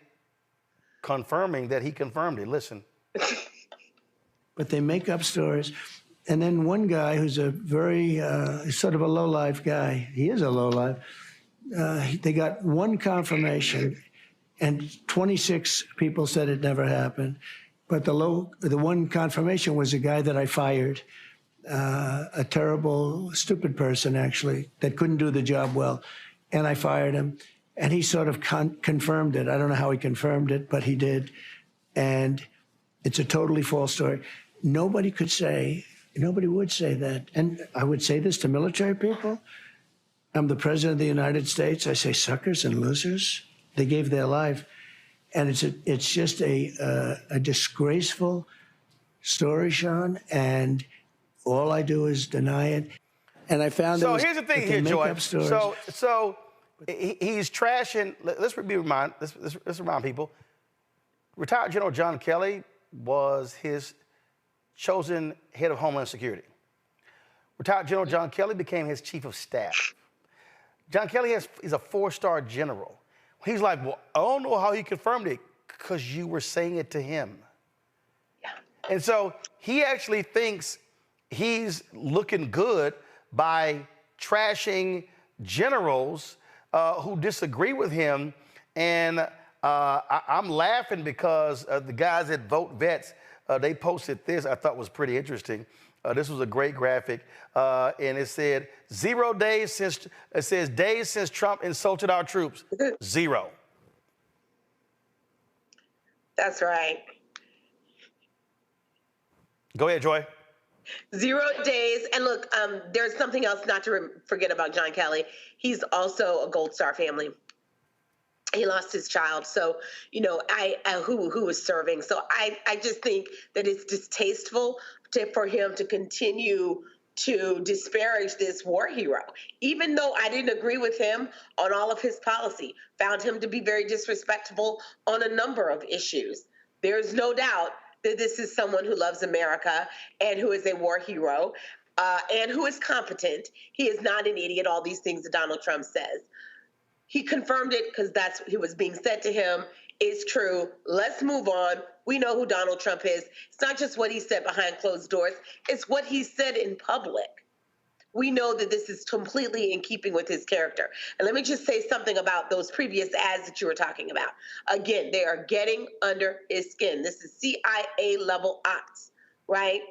confirming that he confirmed it. Listen. But they make up stories. And then one guy who's a very sort of a low-life guy, he is a low-life, they got one confirmation, and 26 people said it never happened. But the one confirmation was a guy that I fired, a terrible, stupid person, actually, that couldn't do the job well. And I fired him. And he sort of confirmed it. I don't know how he confirmed it, but he did. And it's a totally false story. Nobody could say Nobody would say that. And I would say this to military people. I'm the president of the United States. I say suckers and losers. They gave their life. And it's just a disgraceful story, Sean. And all I do is deny it. And I found so here's the thing here, Joy. So he's trashing. Let's remind people. Retired General John Kelly was his chosen head of Homeland Security. Retired General John Kelly became his chief of staff. John Kelly is a 4-star general. He's like, well, I don't know how he confirmed it, because you were saying it to him. Yeah. And so he actually thinks he's looking good by trashing generals who disagree with him. And I'm laughing because the guys at Vote Vets, they posted this I thought was pretty interesting. This was a great graphic, and it said, days since Trump insulted our troops. 0. That's right. Go ahead, Joy. 0 days. And look, there's something else not to forget about John Kelly. He's also a Gold Star family. He lost his child, so who was serving. So I just think that it's distasteful for him to continue to disparage this war hero, even though I didn't agree with him on all of his policy. Found him to be very disrespectful on a number of issues. There's no doubt that this is someone who loves America and who is a war hero and who is competent. He is not an idiot. All these things that Donald Trump says. He confirmed it because that's what was being said to him. It's true. Let's move on. We know who Donald Trump is. It's not just what he said behind closed doors. It's what he said in public. We know that this is completely in keeping with his character. And let me just say something about those previous ads that you were talking about. Again, they are getting under his skin. This is CIA level ops, right?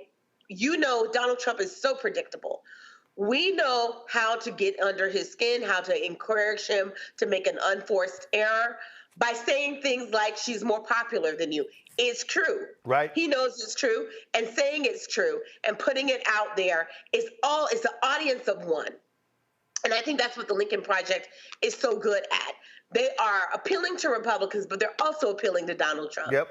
You know, Donald Trump is so predictable. We know how to get under his skin, how to encourage him to make an unforced error by saying things like, she's more popular than you. It's true. Right. He knows it's true, and saying it's true and putting it out there is it's an audience of one. And I think that's what the Lincoln Project is so good at. They are appealing to Republicans, but they're also appealing to Donald Trump. Yep.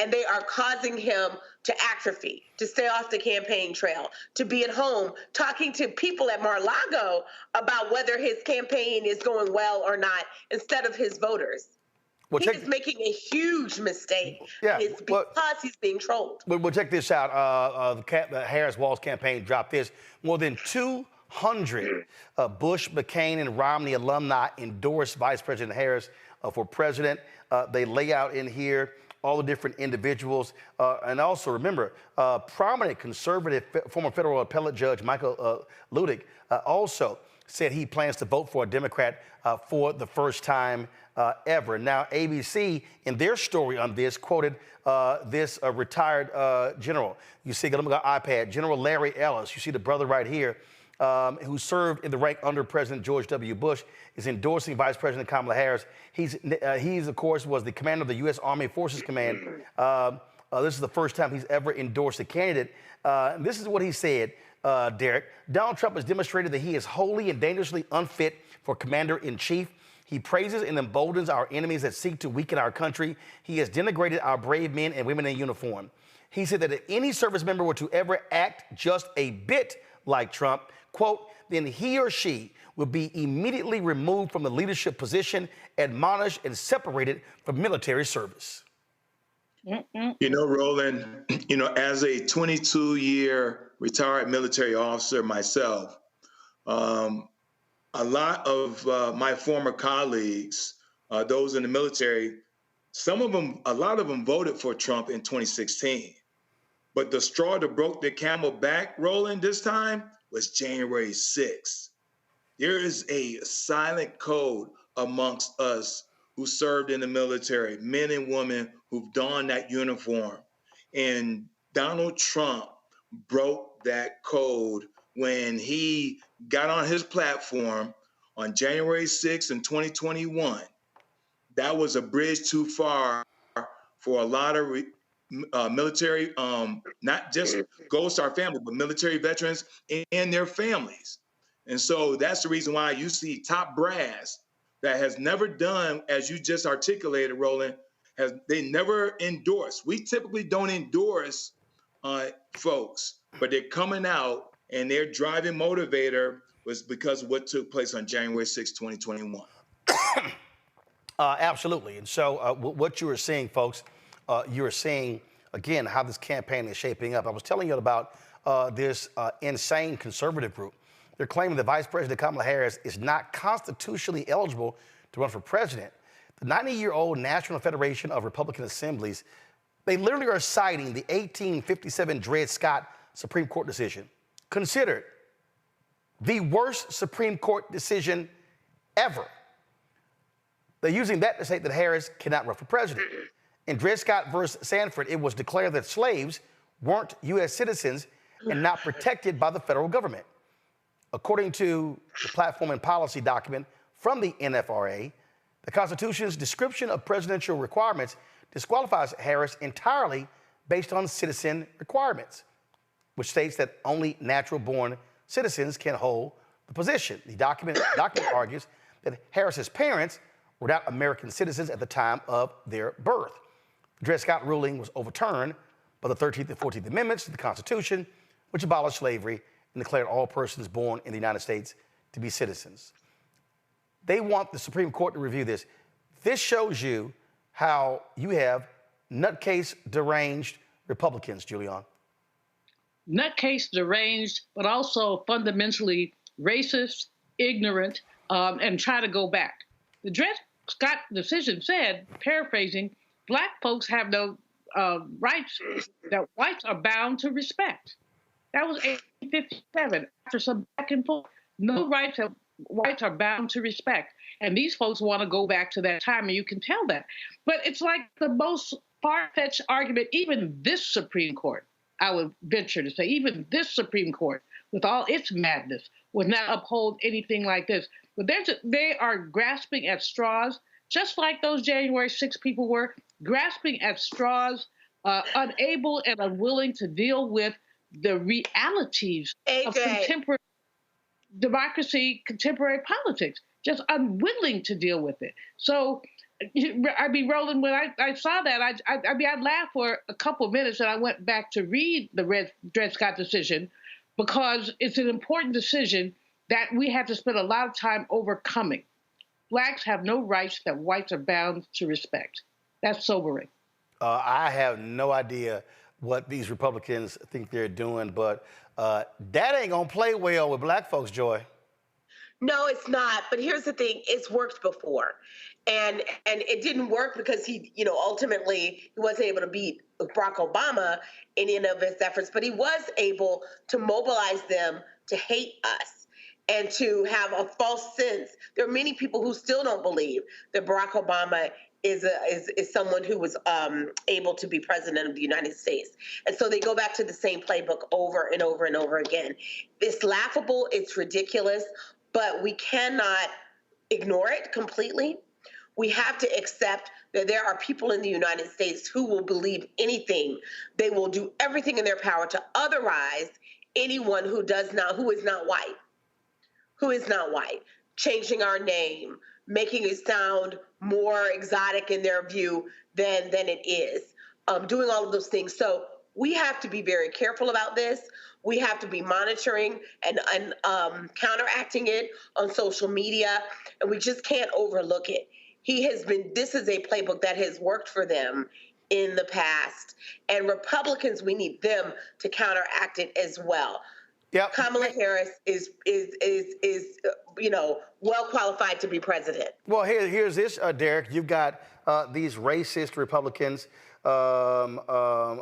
And they are causing him to atrophy, to stay off the campaign trail, to be at home talking to people at Mar-a-Lago about whether his campaign is going well or not instead of his voters. Well, he is making a huge mistake. Yeah, it's because he's being trolled. Well, check this out. The Harris-Walz campaign dropped this. More than 200 Bush, McCain, and Romney alumni endorsed Vice President Harris for president. They lay out in here all the different individuals. And also, remember, prominent conservative former federal appellate judge Michael Ludick also said he plans to vote for a Democrat for the first time ever. Now, ABC, in their story on this, quoted this retired general. You see, let me go iPad, General Larry Ellis. You see the brother right here, who served in the rank under President George W. Bush, is endorsing Vice President Kamala Harris. He's of course, was the commander of the U.S. Army Forces Command. This is the first time he's ever endorsed a candidate. This is what he said, Derek. Donald Trump has demonstrated that he is wholly and dangerously unfit for commander-in-chief. He praises and emboldens our enemies that seek to weaken our country. He has denigrated our brave men and women in uniform. He said that if any service member were to ever act just a bit like Trump, quote, then he or she will be immediately removed from the leadership position, admonished, and separated from military service. You know, Roland, as a 22-year retired military officer myself, a lot of my former colleagues, those in the military, a lot of them voted for Trump in 2016. But the straw that broke the camel back, Roland, this time was January 6th. There is a silent code amongst us who served in the military, men and women who've donned that uniform. And Donald Trump broke that code when he got on his platform on January 6th in 2021. That was a bridge too far for a lot of military, not just Gold Star family, but military veterans and their families. And so that's the reason why you see top brass that has never done, as you just articulated, Roland, they never endorse. We typically don't endorse folks, but they're coming out and their driving motivator was because of what took place on January 6, 2021. Absolutely. And so what you were seeing, folks, you were seeing, again, how this campaign is shaping up. I was telling you about this insane conservative group. They're claiming that Vice President Kamala Harris is not constitutionally eligible to run for president. The 90-year-old National Federation of Republican Assemblies, they literally are citing the 1857 Dred Scott Supreme Court decision, considered the worst Supreme Court decision ever. They're using that to say that Harris cannot run for president. In Dred Scott versus Sanford, it was declared that slaves weren't U.S. citizens and not protected by the federal government. According to the platform and policy document from the NFRA, the Constitution's description of presidential requirements disqualifies Harris entirely based on citizen requirements, which states that only natural-born citizens can hold the position. The document argues that Harris's parents were not American citizens at the time of their birth. The Dred Scott ruling was overturned by the 13th and 14th Amendments to the Constitution, which abolished slavery and declared all persons born in the United States to be citizens. They want the Supreme Court to review this. This shows you how you have nutcase deranged Republicans, Julian. Nutcase deranged, but also fundamentally racist, ignorant, and try to go back. The Dred Scott decision said, paraphrasing, Black folks have no rights that whites are bound to respect. That was 1857. After some back and forth, no rights that whites are bound to respect. And these folks want to go back to that time, and you can tell that. But it's like the most far-fetched argument, even this Supreme Court, I would venture to say, even this Supreme Court, with all its madness, would not uphold anything like this. But they are grasping at straws, just like those January 6 people were, grasping at straws, unable and unwilling to deal with the realities of contemporary democracy, contemporary politics, just unwilling to deal with it. So, I mean, Roland, when I saw that, I laughed for a couple of minutes and I went back to read the Dred Scott decision because it's an important decision that we had to spend a lot of time overcoming. Blacks have no rights that whites are bound to respect. That's sobering. I have no idea what these Republicans think they're doing, but that ain't gonna play well with Black folks, Joy. No, it's not. But here's the thing: it's worked before, and it didn't work because he, ultimately he wasn't able to beat Barack Obama in any of his efforts, but he was able to mobilize them to hate us and to have a false sense. There are many people who still don't believe that Barack Obama is someone who was able to be president of the United States. And so they go back to the same playbook over and over and over again. It's laughable, it's ridiculous, but we cannot ignore it completely. We have to accept that there are people in the United States who will believe anything. They will do everything in their power to otherize anyone who is not white, changing our name, making it sound more exotic in their view than it is, doing all of those things. So we have to be very careful about this. We have to be monitoring and counteracting it on social media, and we just can't overlook it. This is a playbook that has worked for them in the past, and Republicans, we need them to counteract it as well. Yep. Kamala Harris is well qualified to be president. Well, here's this, Derek. You've got these racist Republicans, Milo,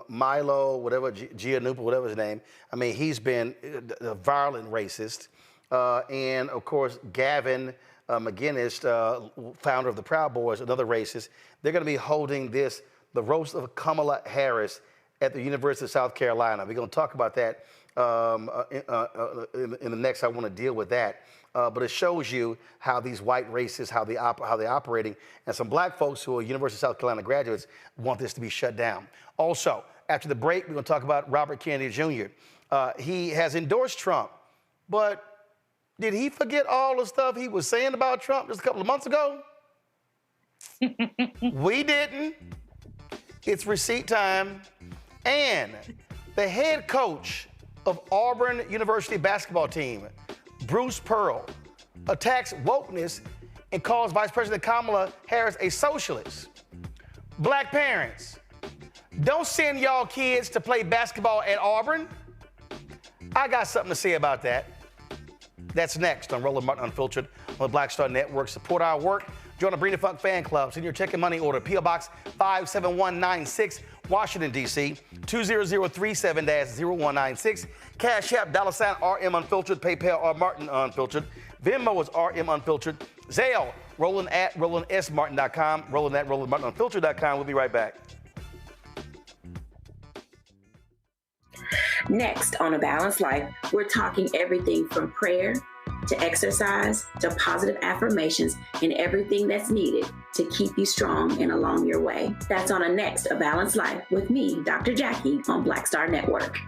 Giannupa, whatever his name. I mean, he's been a violent racist. And, of course, Gavin McInnes, founder of the Proud Boys, another racist. They're going to be holding the roast of Kamala Harris at the University of South Carolina. We're going to talk about that in the next. I want to deal with that. But it shows you how these white racists, how they're operating, and some black folks who are University of South Carolina graduates want this to be shut down. Also, after the break, we're going to talk about Robert Kennedy Jr. He has endorsed Trump, but did he forget all the stuff he was saying about Trump just a couple of months ago? We didn't. It's receipt time. And the head coach of Auburn University basketball team, Bruce Pearl, attacks wokeness and calls Vice President Kamala Harris a socialist. Black parents, don't send y'all kids to play basketball at Auburn. I got something to say about that. That's next on Roland Martin Unfiltered on the Black Star Network. Support our work. Join the Brina Funk fan club. Send your check and money order. P.O. Box 57196, Washington, D.C. 20037-0196. Cash App, $RM Unfiltered. PayPal, R Martin Unfiltered. Venmo is RM Unfiltered. Zelle, Roland at RolandSMartin.com. Roland at RolandMartinUnfiltered.com. We'll be right back. Next on A Balanced Life, we're talking everything from prayer to exercise to positive affirmations and everything that's needed to keep you strong and along your way. That's on a next A Balanced Life with me, Dr. Jackie, on Black Star Network.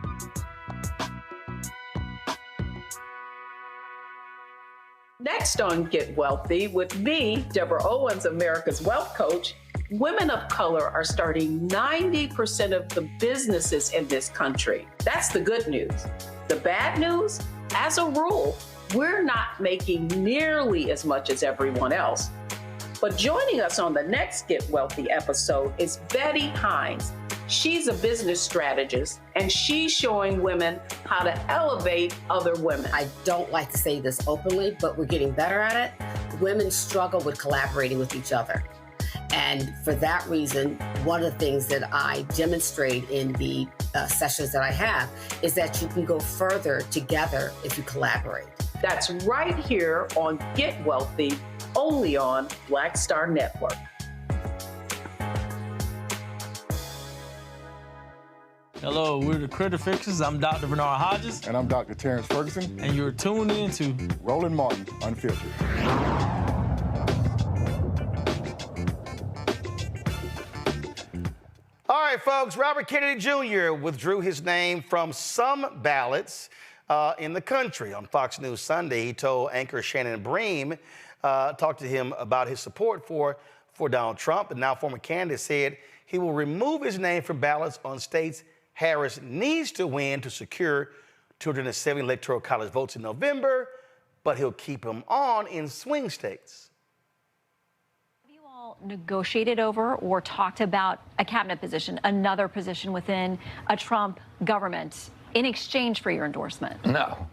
Next on Get Wealthy with me, Deborah Owens, America's Wealth Coach. Women of color are starting 90% of the businesses in this country. That's the good news. The bad news, as a rule, we're not making nearly as much as everyone else. But joining us on the next Get Wealthy episode is Betty Hines. She's a business strategist, and she's showing women how to elevate other women. I don't like to say this openly, but we're getting better at it. Women struggle with collaborating with each other. And for that reason, one of the things that I demonstrate in the sessions that I have is that you can go further together if you collaborate. That's right here on Get Wealthy, only on Black Star Network. Hello, we're the Critter Fixers. I'm Dr. Bernard Hodges. And I'm Dr. Terrence Ferguson. And you're tuned in to Roland Martin Unfiltered. All right, folks, Robert Kennedy Jr. withdrew his name from some ballots in the country. On Fox News Sunday, he told anchor Shannon Bream, talked to him about his support for Donald Trump. And now former candidate said he will remove his name from ballots on states Harris needs to win to secure 270 electoral college votes in November, but he'll keep him on in swing states. Negotiated over or talked about a cabinet position, another position within a Trump government in exchange for your endorsement? No,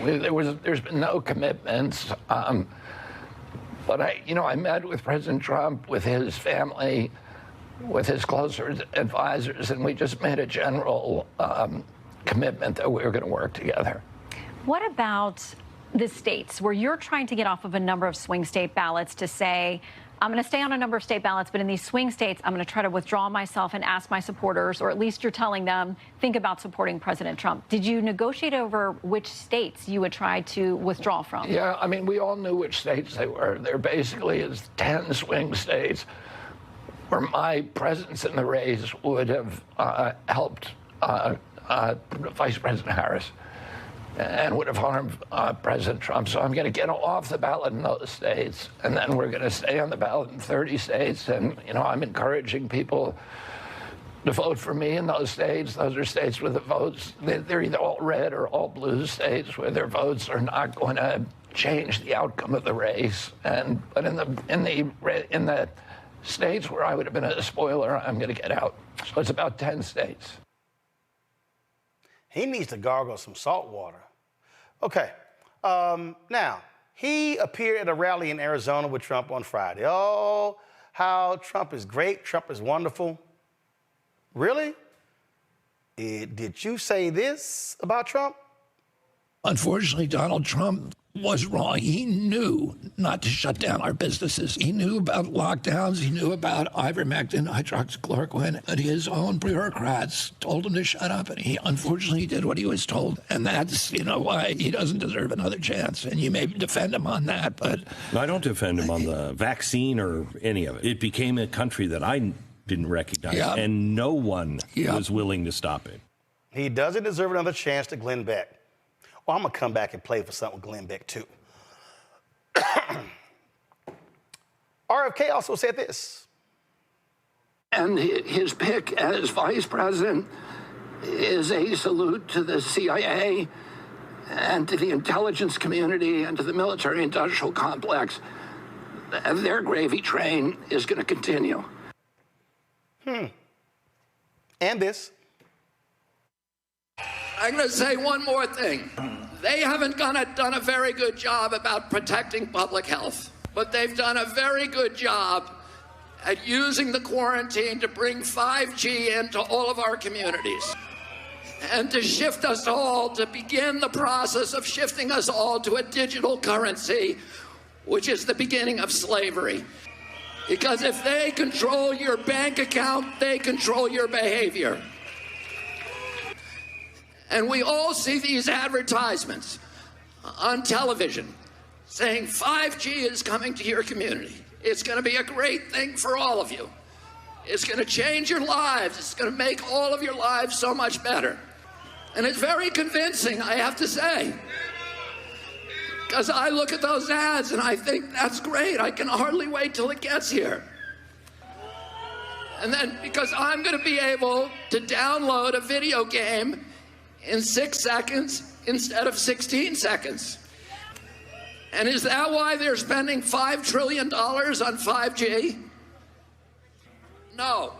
there's been no commitments. But I met with President Trump, with his family, with his closer advisors, and we just made a general commitment that we were going to work together. What about the states where you're trying to get off of a number of swing state ballots to say, I'm going to stay on a number of state ballots, but in these swing states, I'm going to try to withdraw myself and ask my supporters, or at least you're telling them, think about supporting President Trump. Did you negotiate over which states you would try to withdraw from? Yeah, I mean, we all knew which states they were. There basically is 10 swing states where my presence in the race would have helped Vice President Harris and would have harmed President Trump. So I'm going to get off the ballot in those states, and then we're going to stay on the ballot in 30 states. And, I'm encouraging people to vote for me in those states. Those are states where the votes, they're either all red or all blue states, where their votes are not going to change the outcome of the race. But in the states where I would have been a spoiler, I'm going to get out. So it's about 10 states. He needs to gargle some salt water. Okay, now, he appeared at a rally in Arizona with Trump on Friday. Oh, how Trump is great, Trump is wonderful. Really? Did you say this about Trump? Unfortunately, Donald Trump was wrong. He knew not to shut down our businesses. He knew about lockdowns. He knew about ivermectin, hydroxychloroquine, and his own bureaucrats told him to shut up, and he unfortunately did what he was told. And that's, why he doesn't deserve another chance. And you may defend him on that, but... No, I don't defend him on the vaccine or any of it. It became a country that I didn't recognize, and no one was willing to stop it. He doesn't deserve another chance to Glenn Beck. Well, I'm going to come back and play for something with Glenn Beck, too. RFK also said this. And his pick as vice president is a salute to the CIA and to the intelligence community and to the military-industrial complex. Their gravy train is going to continue. And this. I'm going to say one more thing. They haven't done a very good job about protecting public health, but they've done a very good job at using the quarantine to bring 5G into all of our communities and to shift us all, to begin the process of shifting us all to a digital currency, which is the beginning of slavery. Because if they control your bank account, they control your behavior. And we all see these advertisements on television saying 5G is coming to your community. It's going to be a great thing for all of you. It's going to change your lives. It's going to make all of your lives so much better. And it's very convincing, I have to say. Because I look at those ads and I think, that's great. I can hardly wait till it gets here. And then, because I'm going to be able to download a video game in 6 seconds instead of 16 seconds. And is that why they're spending $5 trillion on 5G? No.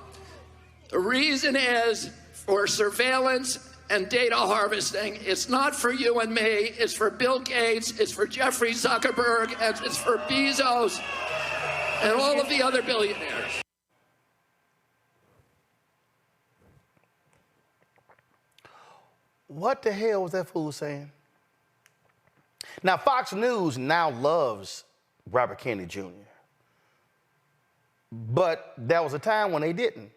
The reason is for surveillance and data harvesting. It's not for you and me. It's for Bill Gates. It's for Jeffrey Zuckerberg. And it's for Bezos and all of the other billionaires. What the hell was that fool saying? Now, Fox News now loves Robert Kennedy Jr. But there was a time when they didn't.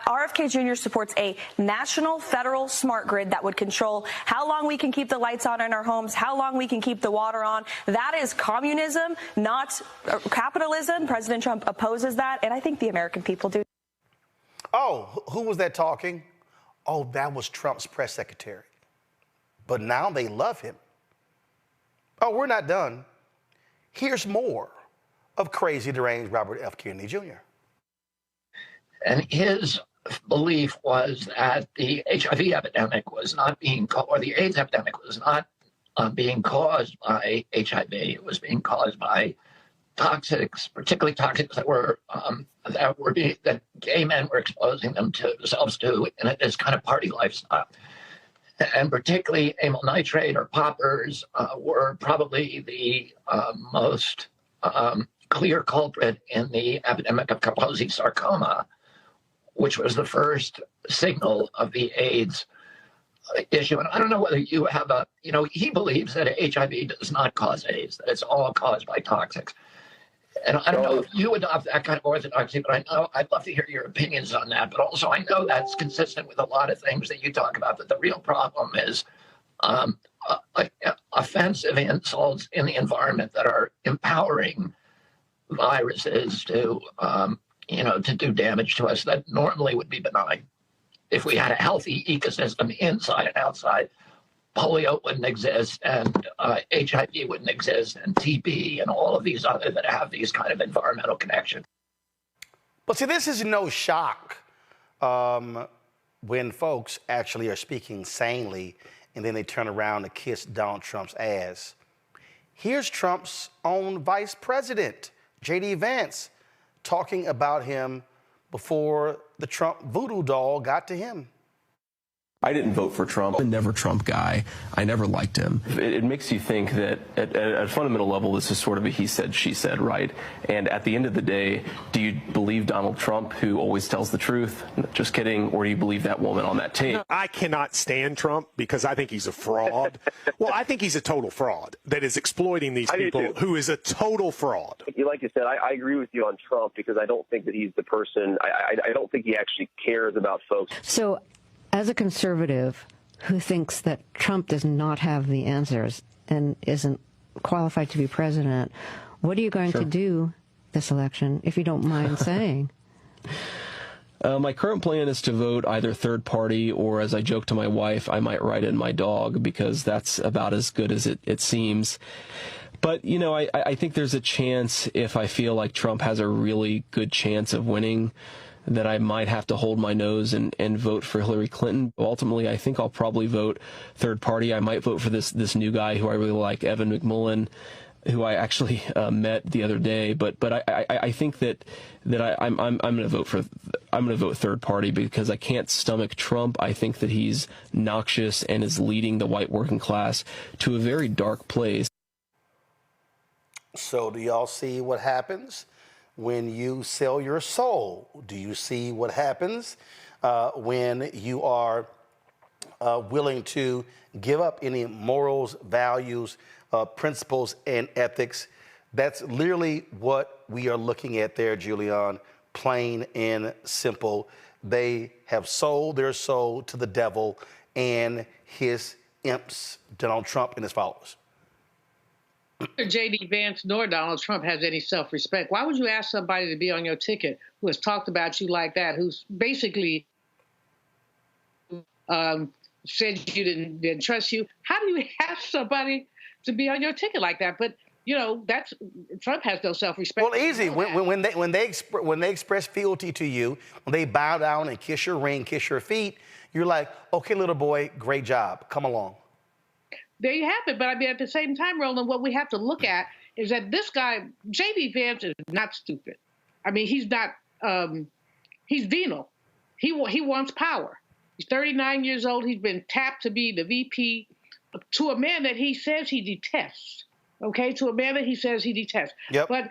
RFK Jr. supports a national federal smart grid that would control how long we can keep the lights on in our homes, how long we can keep the water on. That is communism, not capitalism. President Trump opposes that, and I think the American people do. Oh, who was that talking? Oh, that was Trump's press secretary. But now they love him. Oh, we're not done. Here's more of crazy, deranged Robert F. Kennedy Jr. And his belief was that the HIV epidemic was not being caused, or the AIDS epidemic was not being caused by HIV. It was being caused by toxics, particularly toxics that gay men were exposing themselves to in this kind of party lifestyle. And particularly amyl nitrate or poppers were probably the most clear culprit in the epidemic of Kaposi sarcoma, which was the first signal of the AIDS issue. And I don't know whether you have he believes that HIV does not cause AIDS, that it's all caused by toxics. And I don't know if you adopt that kind of orthodoxy, but I know I'd love to hear your opinions on that. But also, I know that's consistent with a lot of things that you talk about, that the real problem is offensive insults in the environment that are empowering viruses to do damage to us that normally would be benign. If we had a healthy ecosystem inside and outside, polio wouldn't exist, and HIV wouldn't exist, and TB, and all of these other that have these kind of environmental connections. But see, this is no shock when folks actually are speaking sanely and then they turn around to kiss Donald Trump's ass. Here's Trump's own vice president, J.D. Vance, talking about him before the Trump voodoo doll got to him. I didn't vote for Trump. I'm never a Trump guy. I never liked him. It makes you think that at a fundamental level, this is sort of a he said, she said, right? And at the end of the day, do you believe Donald Trump, who always tells the truth? Just kidding. Or do you believe that woman on that tape? I cannot stand Trump because I think he's a fraud. Well, I think he's a total fraud that is exploiting these people, who is a total fraud. Like you said, I agree with you on Trump because I don't think that he's the person. I don't think he actually cares about folks. So, as a conservative who thinks that Trump does not have the answers and isn't qualified to be president, what are you going to do this election, if you don't mind saying? My current plan is to vote either third party or, as I joke to my wife, I might write in my dog, because that's about as good as it seems. But, you know, I think there's a chance, if I feel like Trump has a really good chance of winning, that I might have to hold my nose and vote for Hillary Clinton. Ultimately, I think I'll probably vote third party. I might vote for this new guy who I really like, Evan McMullin, who I actually met the other day. But I think that I'm going to vote third party because I can't stomach Trump. I think that he's noxious and is leading the white working class to a very dark place. So do y'all see what happens when you sell your soul? Do you see what happens when you are willing to give up any morals, values, principles, and ethics? That's literally what we are looking at there, Julian, plain and simple. They have sold their soul to the devil and his imps, Donald Trump and his followers. Neither J.D. Vance nor Donald Trump has any self-respect. Why would you ask somebody to be on your ticket who has talked about you like that, who's basically said you didn't trust you? How do you ask somebody to be on your ticket like that? But you know, Trump has no self-respect. Well, easy. When they express fealty to you, when they bow down and kiss your ring, kiss your feet, you're like, okay, little boy, great job, come along. There you have it. But I mean, at the same time, Roland, what we have to look at is that this guy, J.D. Vance, is not stupid. I mean, he's not, he's venal. He wants power. He's 39 years old. He's been tapped to be the VP to a man that he says he detests. Okay, to a man that he says he detests. Yep. But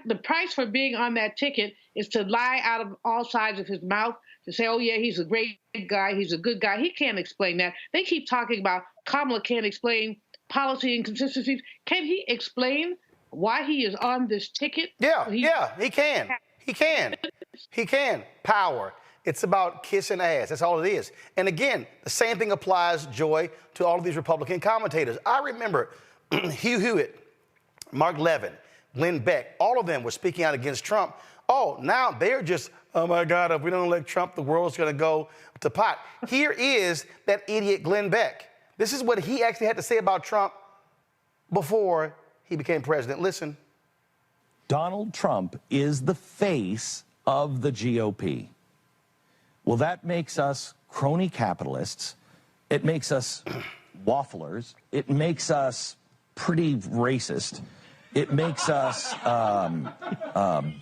the price for being on that ticket is to lie out of all sides of his mouth, to say, oh, yeah, he's a great guy, he's a good guy. He can't explain that. They keep talking about Kamala can't explain policy inconsistencies. Can he explain why he is on this ticket? Yeah, he can. He can. Power. It's about kissing ass. That's all it is. And again, the same thing applies, Joy, to all of these Republican commentators. I remember Hugh Hewitt, Mark Levin, Glenn Beck, all of them were speaking out against Trump. Oh, now they're just, oh my God, if we don't elect Trump, the world's going to go to pot. Here is that idiot Glenn Beck. This is what he actually had to say about Trump before he became president. Listen. Donald Trump is the face of the GOP. Well, that makes us crony capitalists. It makes us wafflers. It makes us pretty racist. It makes us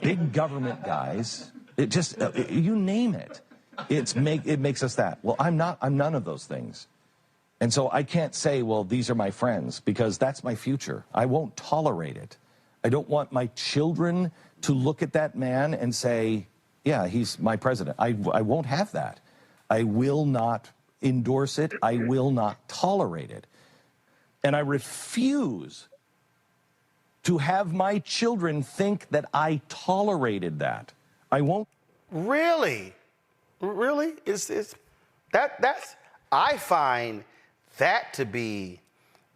big government guys. It just, you name it. It makes us that. Well, I'm none of those things. And so I can't say, well, these are my friends, because that's my future. I won't tolerate it. I don't want my children to look at that man and say, yeah, he's my president. I won't have that. I will not endorse it. I will not tolerate it. And I refuse to have my children think that I tolerated that. I won't. Really? Really? I find that to be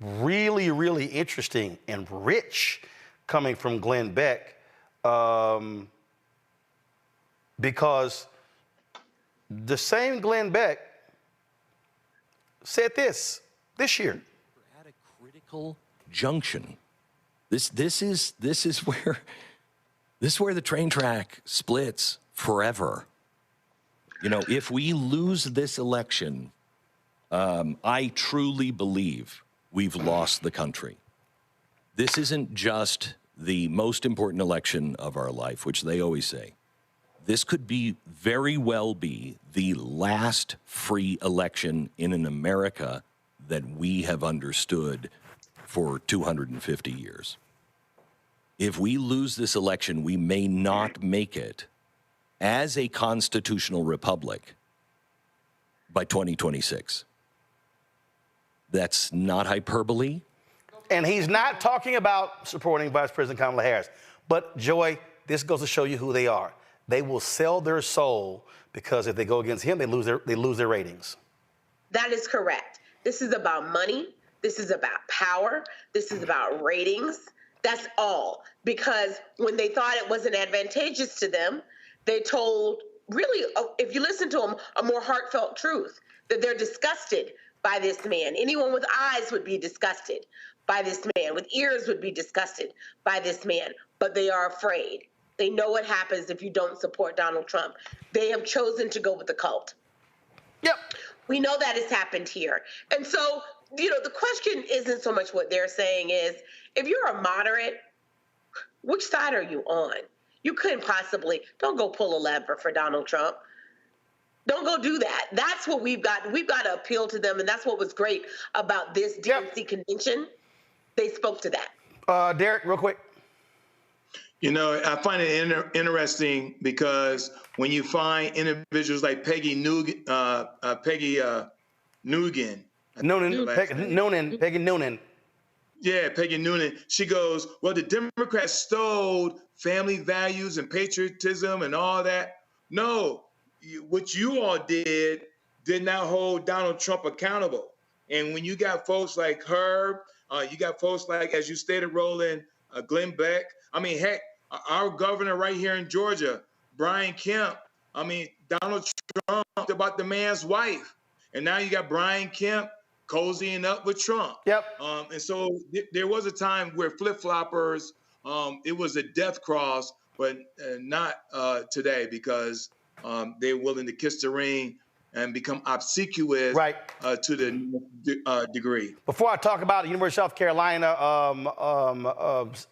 really, really interesting and rich coming from Glenn Beck, because the same Glenn Beck said this year. We're at a critical junction. This is where the train track splits forever. You know, if we lose this election, I truly believe we've lost the country. This isn't just the most important election of our life, which they always say. this could be very well be the last free election in an America that we have understood for 250 years. If we lose this election, we may not make it as a constitutional republic by 2026. That's not hyperbole. And he's not talking about supporting Vice President Kamala Harris. But, Joy, this goes to show you who they are. They will sell their soul because if they go against him, they lose their ratings. That is correct. This is about money. This is about power. This is about ratings. That's all. Because when they thought it wasn't advantageous to them, they told, really, if you listen to them, a more heartfelt truth, that they're disgusted by this man. Anyone with eyes would be disgusted by this man, with ears would be disgusted by this man, but they are afraid. They know what happens if you don't support Donald Trump. They have chosen to go with the cult. Yep. We know that has happened here. And so, the question isn't so much what they're saying is, if you're a moderate, which side are you on? You couldn't possibly, don't go pull a lever for Donald Trump. Don't go do that. That's what we've got. We've got to appeal to them, and that's what was great about this DNC convention. They spoke to that. Derek, real quick. I find it interesting because when you find individuals like Peggy Noonan. Yeah, Peggy Noonan. She goes, well, the Democrats stole family values and patriotism and all that. No, what you all did not hold Donald Trump accountable. And when you got folks like her, you got folks like, as you stated, Roland, Glenn Beck. I mean, heck, our governor right here in Georgia, Brian Kemp. I mean, Donald Trump about the man's wife. And now you got Brian Kemp cozying up with Trump. Yep. And so there was a time where flip-floppers, it was a death cross, but not today because they're willing to kiss the ring and become obsequious to the degree. Before I talk about the University of South Carolina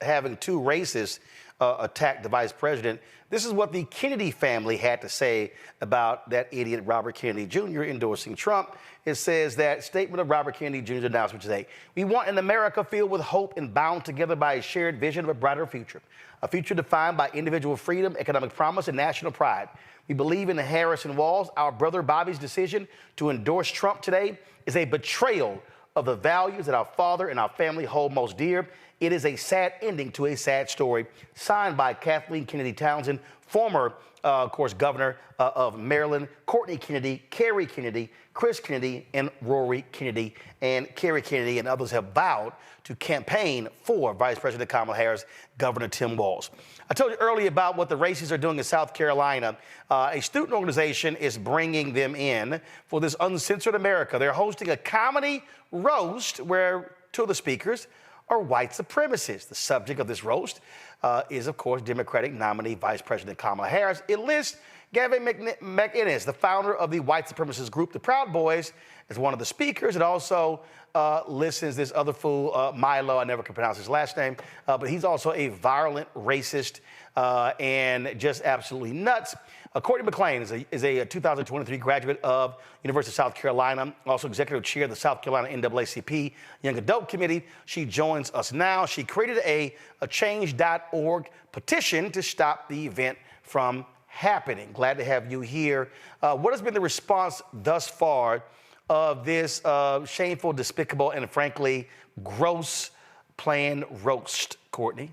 having two racists attack the vice president, this is what the Kennedy family had to say about that idiot Robert Kennedy Jr. endorsing Trump. It says that statement of Robert Kennedy Jr.'s announcement today: "We want an America filled with hope and bound together by a shared vision of a brighter future, a future defined by individual freedom, economic promise, and national pride. We believe in the Harris and Walls. Our brother Bobby's decision to endorse Trump today is a betrayal of the values that our father and our family hold most dear. It is a sad ending to a sad story." Signed by Kathleen Kennedy Townsend, former, of course, governor of Maryland, Courtney Kennedy, Kerry Kennedy, Chris Kennedy, and Rory Kennedy. And Kerry Kennedy and others have vowed to campaign for Vice President Kamala Harris, Governor Tim Walz. I told you earlier about what the racists are doing in South Carolina. A student organization is bringing them in for this Uncensored America. They're hosting a comedy roast where two of the speakers are white supremacists. The subject of this roast is, of course, Democratic nominee Vice President Kamala Harris. It lists Gavin McInnes, the founder of the white supremacist group, the Proud Boys, as one of the speakers. It also listens this other fool, Milo, I never can pronounce his last name, but he's also a violent racist and just absolutely nuts. Courtney McLean is a 2023 graduate of University of South Carolina, also executive chair of the South Carolina NAACP Young Adult Committee. She joins us now. She created a change.org petition to stop the event from happening. Glad to have you here. What has been the response thus far of this shameful, despicable, and frankly, gross planned roast, Courtney?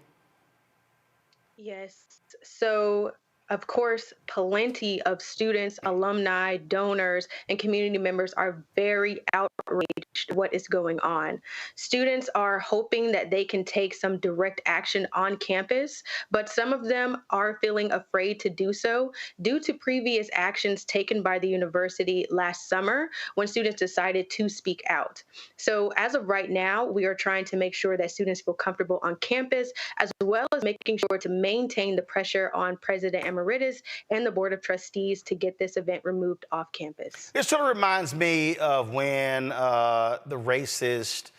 Yes. So, of course, plenty of students, alumni, donors, and community members are very outraged at what is going on. Students are hoping that they can take some direct action on campus, but some of them are feeling afraid to do so due to previous actions taken by the university last summer when students decided to speak out. So as of right now, we are trying to make sure that students feel comfortable on campus, as well as making sure to maintain the pressure on President Emeritus and the Board of Trustees to get this event removed off campus. It sort of reminds me of when the racist,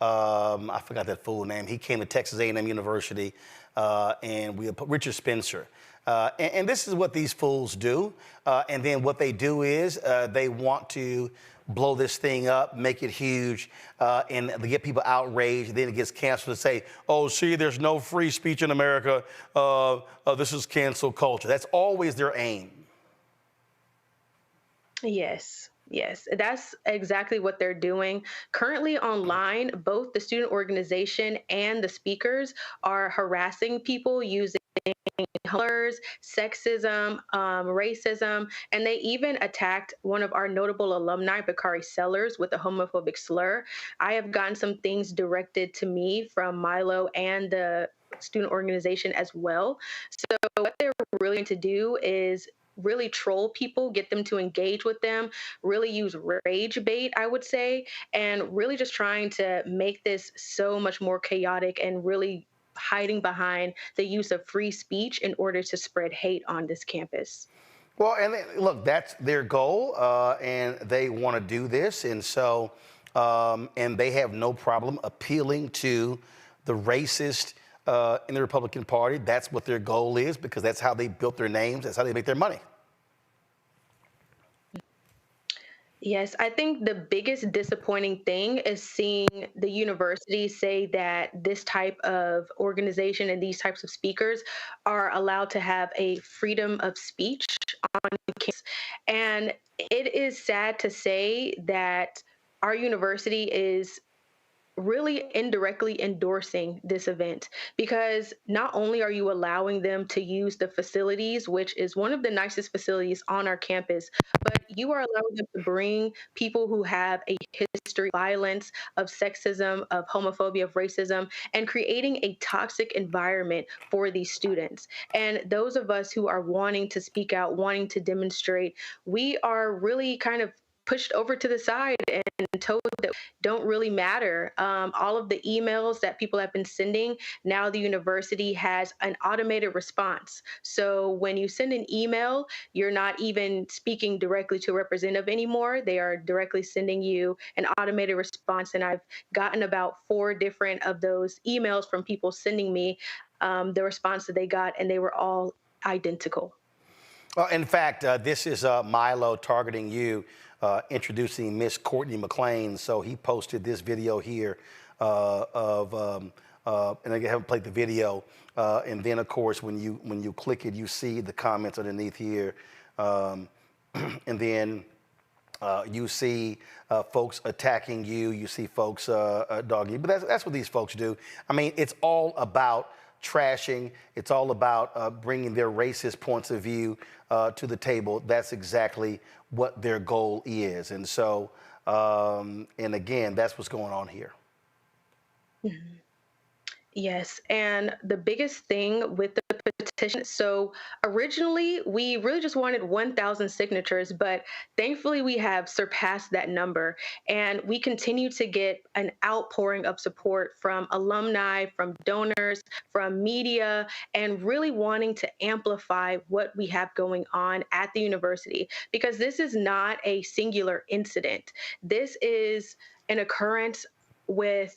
I forgot that fool name, he came to Texas A&M University, and Richard Spencer. And this is what these fools do. And then what they do is they want to blow this thing up, make it huge, and they get people outraged. Then it gets canceled to say, oh, see, there's no free speech in America. This is cancel culture. That's always their aim. Yes. Yes, that's exactly what they're doing. Currently online, both the student organization and the speakers are harassing people using slurs, sexism, racism, and they even attacked one of our notable alumni, Bakari Sellers, with a homophobic slur. I have gotten some things directed to me from Milo and the student organization as well. So what they're really going to do is really troll people, get them to engage with them, really use rage bait, I would say, and really just trying to make this so much more chaotic and really hiding behind the use of free speech in order to spread hate on this campus. Well, and look, that's their goal, and they want to do this, and so, and they have no problem appealing to the racist in the Republican Party. That's what their goal is, because that's how they built their names. That's how they make their money. Yes, I think the biggest disappointing thing is seeing the university say that this type of organization and these types of speakers are allowed to have a freedom of speech on campus. And it is sad to say that our university is really indirectly endorsing this event, because not only are you allowing them to use the facilities, which is one of the nicest facilities on our campus, but you are allowing them to bring people who have a history of violence, of sexism, of homophobia, of racism, and creating a toxic environment for these students. And those of us who are wanting to speak out, wanting to demonstrate, we are really kind of pushed over to the side and told that don't really matter. All of the emails that people have been sending, now the university has an automated response. So when you send an email, you're not even speaking directly to a representative anymore. They are directly sending you an automated response. And I've gotten about 4 different of those emails from people sending me the response that they got, and they were all identical. Well, in fact, this is Milo targeting you. Introducing Miss Courtney McLean. So he posted this video here of, and I haven't played the video. And then, of course, when you click it, you see the comments underneath here. And then you see folks attacking you. You see folks dogging you. But that's what these folks do. I mean, it's all about trashing. It's all about bringing their racist points of view to the table. That's exactly what their goal is. And so, and again, that's what's going on here. Mm-hmm. Yes, and the biggest thing with the petition, so originally we really just wanted 1,000 signatures, but thankfully we have surpassed that number, and we continue to get an outpouring of support from alumni, from donors, from media, and really wanting to amplify what we have going on at the university, because this is not a singular incident. This is an occurrence with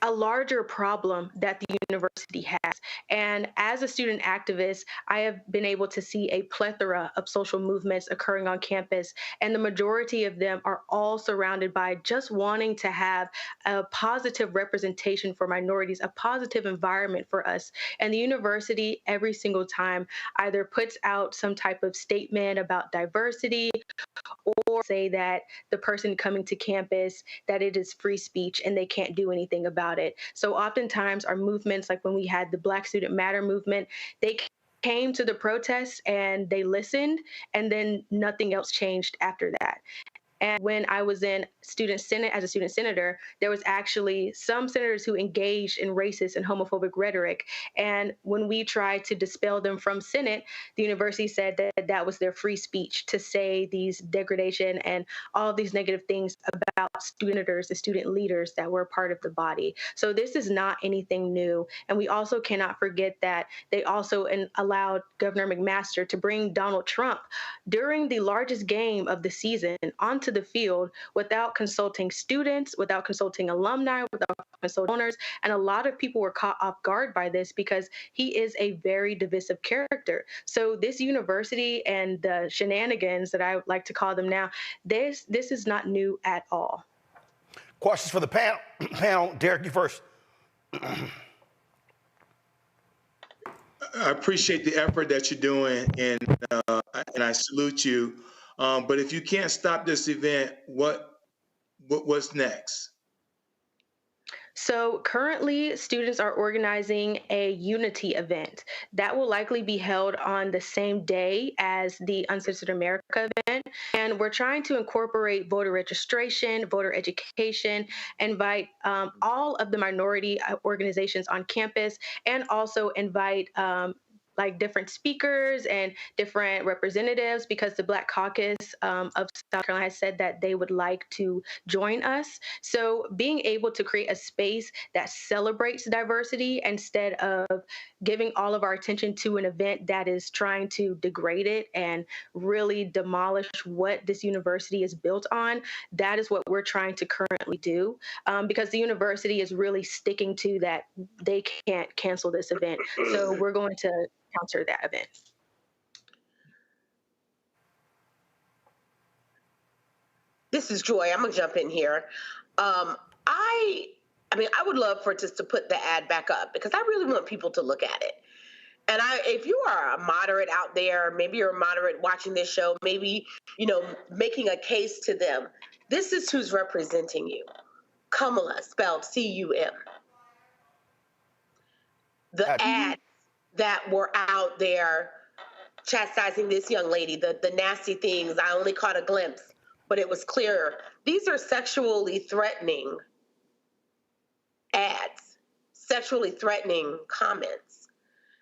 a larger problem that the university has. And as a student activist, I have been able to see a plethora of social movements occurring on campus, and the majority of them are all surrounded by just wanting to have a positive representation for minorities, a positive environment for us. And the university, every single time, either puts out some type of statement about diversity or say that the person coming to campus, that it is free speech and they can't do anything about it. So oftentimes our movements, like when we had the Black Student Matter movement, they came to the protests and they listened, and then nothing else changed after that. And when I was in student senate as a student senator, there was actually some senators who engaged in racist and homophobic rhetoric. And when we tried to dispel them from Senate, the university said that that was their free speech to say these degradation and all these negative things about senators and student leaders that were part of the body. So this is not anything new. And we also cannot forget that they also allowed Governor McMaster to bring Donald Trump during the largest game of the season onto into the field without consulting students, without consulting alumni, without consulting donors. And a lot of people were caught off guard by this because he is a very divisive character. So this university and the shenanigans that I would like to call them now, this is not new at all. Questions for the panel. Derek, you first. I appreciate the effort that you're doing, and I salute you. But if you can't stop this event, what's next? So currently, students are organizing a unity event that will likely be held on the same day as the Uncensored America event. And we're trying to incorporate voter registration, voter education, invite all of the minority organizations on campus, and also invite like different speakers and different representatives, because the Black Caucus of South Carolina has said that they would like to join us. So being able to create a space that celebrates diversity instead of giving all of our attention to an event that is trying to degrade it and really demolish what this university is built on, that is what we're trying to currently do, because the university is really sticking to that they can't cancel this event. So we're going to counter that event. This is Joy. I'm gonna jump in here. I mean, I would love for just to put the ad back up, because I really want people to look at it. And if you are a moderate out there, maybe you're a moderate watching this show, maybe, making a case to them, this is who's representing you. Kamala, spelled C-U-M. The ads that were out there chastising this young lady, the nasty things, I only caught a glimpse, but it was clear. These are sexually threatening ads, sexually threatening comments.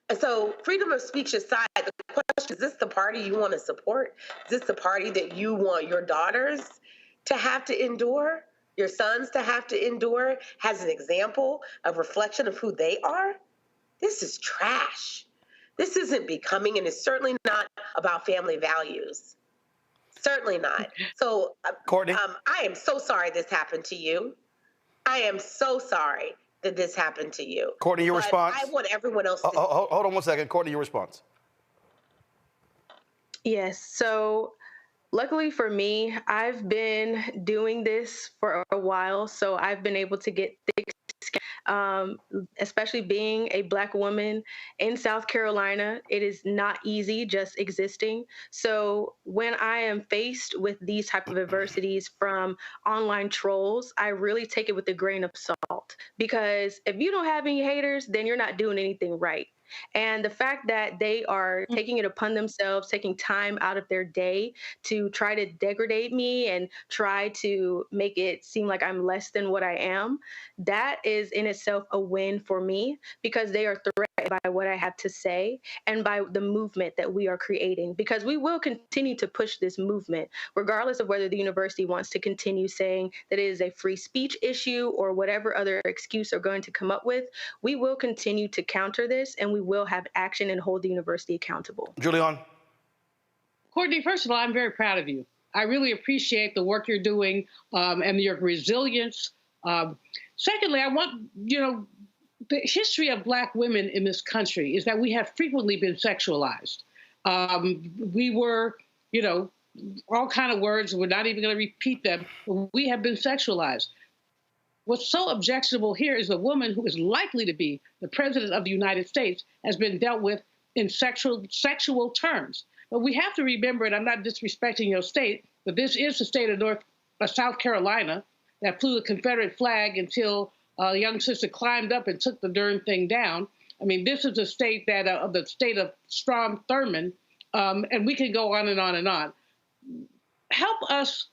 And so freedom of speech aside, the question, is this the party you want to support? Is this the party that you want your daughters to have to endure, your sons to have to endure, as an example, a reflection of who they are? This is trash. This isn't becoming, and it's certainly not about family values. Certainly not. So, Courtney? I am so sorry this happened to you. I am so sorry that this happened to you. Courtney, your response? I want everyone else to... Hold on one second. Courtney, your response. Yes. So luckily for me, I've been doing this for a while, so I've been able to get thick skin, especially being a Black woman in South Carolina. It is not easy just existing. So when I am faced with these type of adversities from online trolls, I really take it with a grain of salt, because if you don't have any haters, then you're not doing anything right. And the fact that they are taking it upon themselves, taking time out of their day to try to degrade me and try to make it seem like I'm less than what I am, that is in itself a win for me, because they are threatened by what I have to say and by the movement that we are creating, because we will continue to push this movement, regardless of whether the university wants to continue saying that it is a free speech issue or whatever other excuse they're going to come up with. We will continue to counter this, and we will have action and hold the university accountable. Julian? Courtney, first of all, I'm very proud of you. I really appreciate the work you're doing and your resilience. Secondly, I want, the history of Black women in this country is that we have frequently been sexualized. We were, all kind of words, we're not even going to repeat them, but we have been sexualized. What's so objectionable here is a woman who is likely to be the president of the United States has been dealt with in sexual terms. But we have to remember, and I'm not disrespecting your state, but this is the state of South Carolina that flew the Confederate flag until a young sister climbed up and took the darn thing down. I mean, this is a state that the state of Strom Thurmond, and we can go on and on and on. Help us.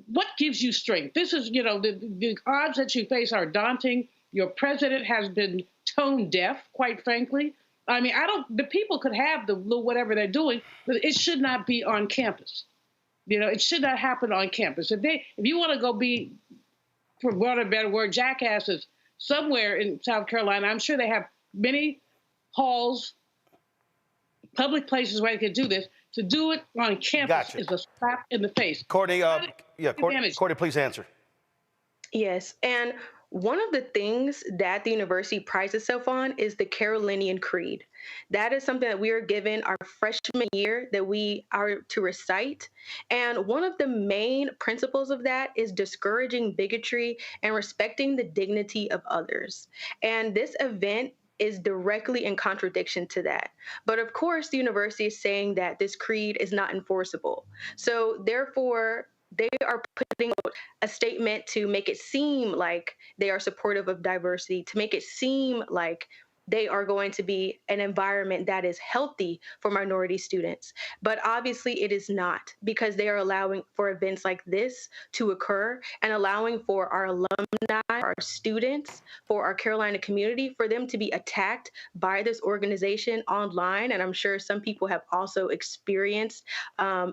What gives you strength? This is, the odds that you face are daunting. Your president has been tone deaf, quite frankly. I mean, the people could have the whatever they're doing, but it should not be on campus. It should not happen on campus. If you want to go be, for want of a better word, jackasses somewhere in South Carolina, I'm sure they have many halls, public places where they could do this. To do it on campus is a slap in the face. Courtney, Courtney, please answer. Yes, and one of the things that the university prides itself on is the Carolinian Creed. That is something that we are given our freshman year that we are to recite. And one of the main principles of that is discouraging bigotry and respecting the dignity of others. And this event is directly in contradiction to that. But of course, the university is saying that this creed is not enforceable. So therefore, they are putting out a statement to make it seem like they are supportive of diversity, to make it seem like they are going to be an environment that is healthy for minority students. But obviously it is not, because they are allowing for events like this to occur and allowing for our alumni, our students, for our Carolina community, for them to be attacked by this organization online. And I'm sure some people have also experienced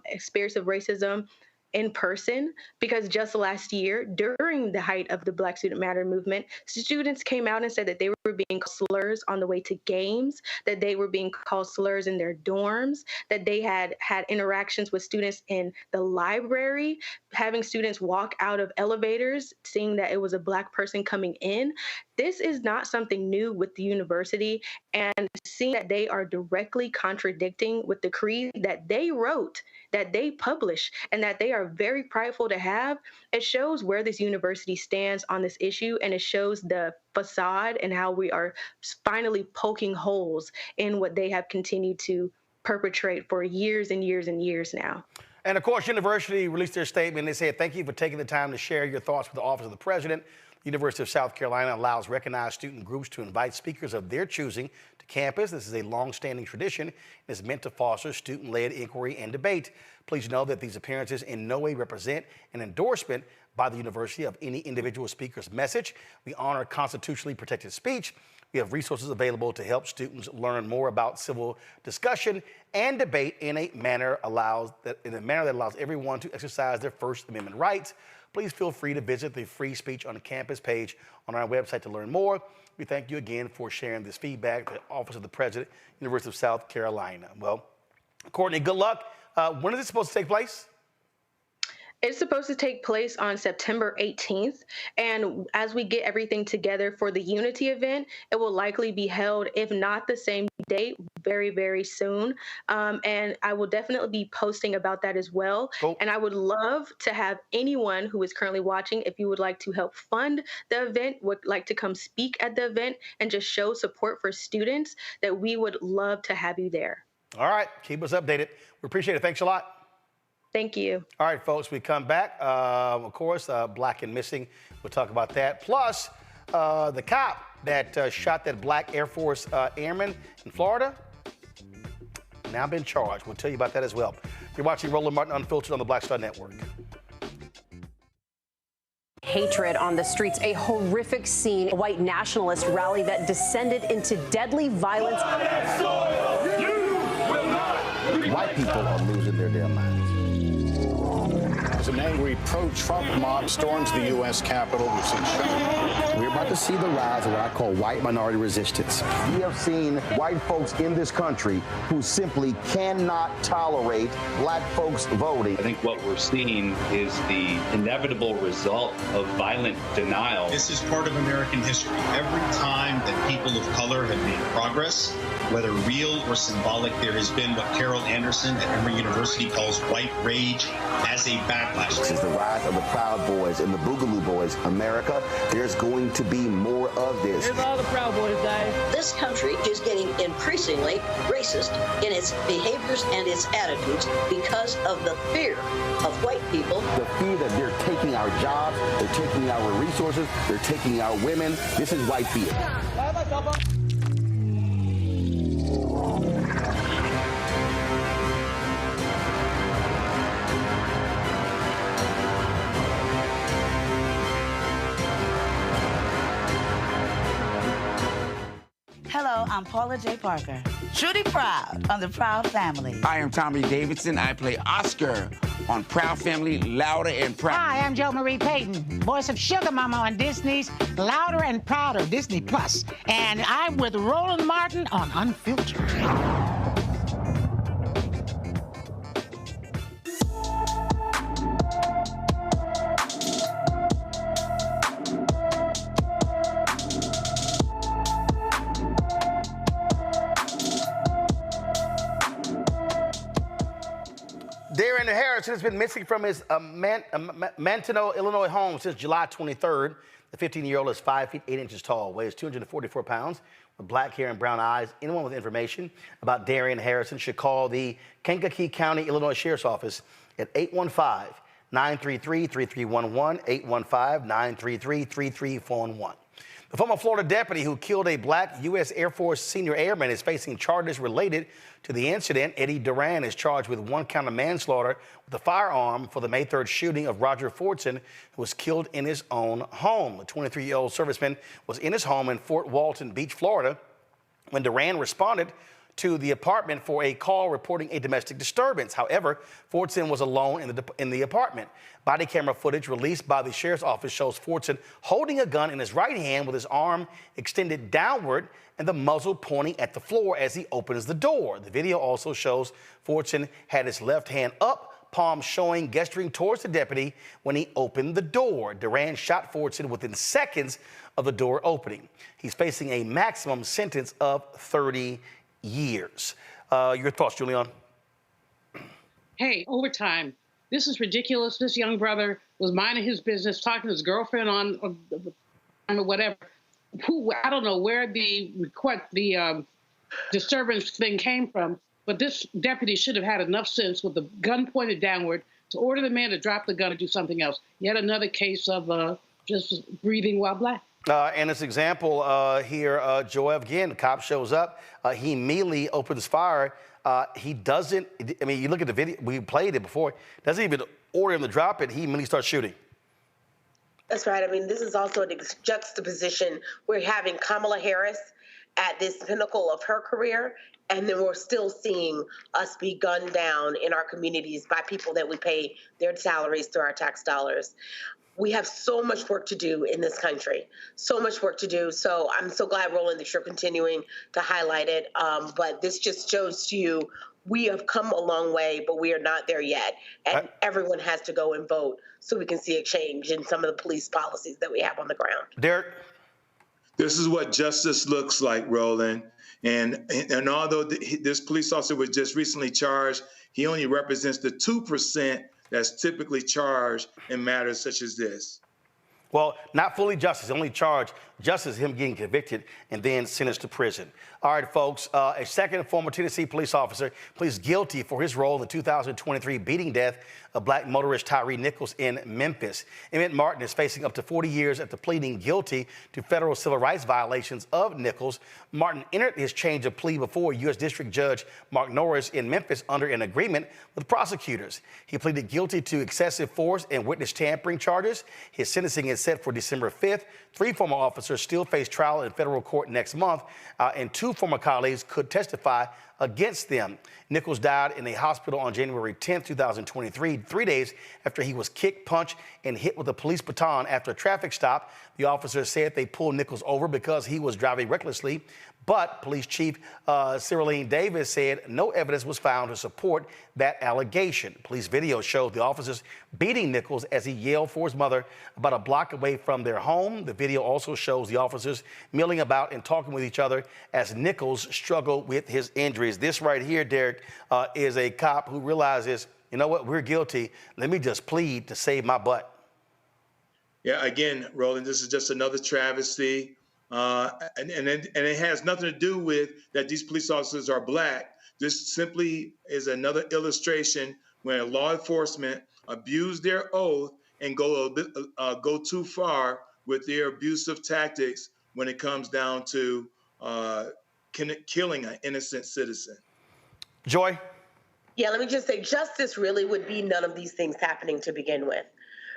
experience of racism in person, because just last year, during the height of the Black Student Matter movement, students came out and said that they were being called slurs on the way to games, that they were being called slurs in their dorms, that they had interactions with students in the library, having students walk out of elevators, seeing that it was a Black person coming in. This is not something new with the university, and seeing that they are directly contradicting with the creed that they wrote, that they published, and that they are very prideful to have, it shows where this university stands on this issue, and it shows the facade and how we are finally poking holes in what they have continued to perpetrate for years and years and years now. And of course, university released their statement. They said, thank you for taking the time to share your thoughts with the Office of the President. The University of South Carolina allows recognized student groups to invite speakers of their choosing to campus. This is a long-standing tradition and is meant to foster student-led inquiry and debate. Please know that these appearances in no way represent an endorsement by the university of any individual speaker's message. We honor constitutionally protected speech. We have resources available to help students learn more about civil discussion and debate in a manner that allows everyone to exercise their First Amendment rights. Please feel free to visit the Free Speech on Campus page on our website to learn more. We thank you again for sharing this feedback to the Office of the President, University of South Carolina. Well, Courtney, good luck. When is it supposed to take place? It's supposed to take place on September 18th. And as we get everything together for the Unity event, it will likely be held, if not the same date, very, very soon. And I will definitely be posting about that as well. Cool. And I would love to have anyone who is currently watching, if you would like to help fund the event, would like to come speak at the event and just show support for students, that we would love to have you there. All right. Keep us updated. We appreciate it. Thanks a lot. Thank you. All right, folks, we come back. Of course, Black and Missing. We'll talk about that. Plus, the cop that shot that Black Air Force Airman in Florida, now been charged. We'll tell you about that as well. You're watching Roland Martin Unfiltered on the Black Star Network. Hatred on the streets, a horrific scene, a white nationalist rally that descended into deadly violence. White people are losing their damn minds. As an angry pro-Trump mob storms the U.S. Capitol, we've seen shooting. We're about to see the rise of what I call white minority resistance. We have seen white folks in this country who simply cannot tolerate black folks voting. I think what we're seeing is the inevitable result of violent denial. This is part of American history. Every time that people of color have made progress, whether real or symbolic, there has been what Carol Anderson at Emory University calls white rage as a backlash. This is the rise of the Proud Boys and the Boogaloo Boys. America, there's going to be more of this. Here's all the Proud Boys, Dave. This country is getting increasingly racist in its behaviors and its attitudes because of the fear of white people. The fear that they're taking our jobs, they're taking our resources, they're taking our women. This is white fear. Hello, I'm Paula J. Parker. Trudy Proud on the Proud Family. I am Tommy Davidson. I play Oscar on Proud Family, Louder and Proud. Hi, I'm Jo Marie Payton, voice of Sugar Mama on Disney's Louder and Prouder, Disney Plus. And I'm with Roland Martin on Unfiltered. Harrison has been missing from his Manteno, Illinois home since July 23rd. The 15-year-old is 5 feet 8 inches tall, weighs 244 pounds, with black hair and brown eyes. Anyone with information about Darian Harrison should call the Kankakee County, Illinois Sheriff's Office at 815-933-3311, 815-933-3341. The former Florida deputy who killed a black U.S. Air Force senior airman is facing charges related to the incident. Eddie Duran is charged with 1 count of manslaughter with a firearm for the May 3rd shooting of Roger Fordson, who was killed in his own home. The 23-year-old serviceman was in his home in Fort Walton Beach, Florida, when Duran responded to the apartment for a call reporting a domestic disturbance. However, Fordson was alone in the apartment. Body camera footage released by the sheriff's office shows Fordson holding a gun in his right hand with his arm extended downward and the muzzle pointing at the floor as he opens the door. The video also shows Fordson had his left hand up, palm showing, gesturing towards the deputy when he opened the door. Duran shot Fordson within seconds of the door opening. He's facing a maximum sentence of 30 years. Your thoughts, Julian? Hey, overtime. This is ridiculous. This young brother was minding his business, talking to his girlfriend on or whatever. I don't know where the disturbance thing came from, but this deputy should have had enough sense with the gun pointed downward to order the man to drop the gun and do something else. Yet another case of just breathing while black. And this example here, Joe, again, the cop shows up. He immediately opens fire. He doesn't, I mean, you look at the video, we played it before, doesn't even order him to drop it. He immediately starts shooting. That's right. I mean, this is also a juxtaposition. We're having Kamala Harris at this pinnacle of her career, and then we're still seeing us be gunned down in our communities by people that we pay their salaries through our tax dollars. We have so much work to do in this country, so much work to do. So I'm so glad, Roland, that you're continuing to highlight it. But this just shows to you we have come a long way, but we are not there yet. And everyone has to go and vote so we can see a change in some of the police policies that we have on the ground. Derek? This is what justice looks like, Roland. And although this police officer was just recently charged, he only represents the 2% that's typically charged in matters such as this. Well, not fully justice, only charged. Justice is him getting convicted and then sentenced to prison. All right, folks, a second former Tennessee police officer pleads guilty for his role in the 2023 beating death of black motorist Tyree Nichols in Memphis. Emmett Martin is facing up to 40 years after pleading guilty to federal civil rights violations of Nichols. Martin entered his change of plea before U.S. District Judge Mark Norris in Memphis under an agreement with prosecutors. He pleaded guilty to excessive force and witness tampering charges. His sentencing is set for December 5th. 3 former officers still face trial in federal court next month, and 2 former colleagues could testify against them. Nichols died in a hospital on January 10, 2023, 3 days after he was kicked, punched, and hit with a police baton after a traffic stop. The officers said they pulled Nichols over because he was driving recklessly, but Police Chief Cyrilene Davis said no evidence was found to support that allegation. Police video showed the officers beating Nichols as he yelled for his mother about a block away from their home. The video also shows the officers milling about and talking with each other as Nichols struggled with his injuries. This right here, Derek, is a cop who realizes, you know what, we're guilty. Let me just plead to save my butt. Yeah, again, Roland, this is just another travesty. And it has nothing to do with that these police officers are black. This simply is another illustration when law enforcement abuse their oath and go too far with their abusive tactics when it comes down to killing an innocent citizen. Joy? Yeah, let me just say justice really would be none of these things happening to begin with,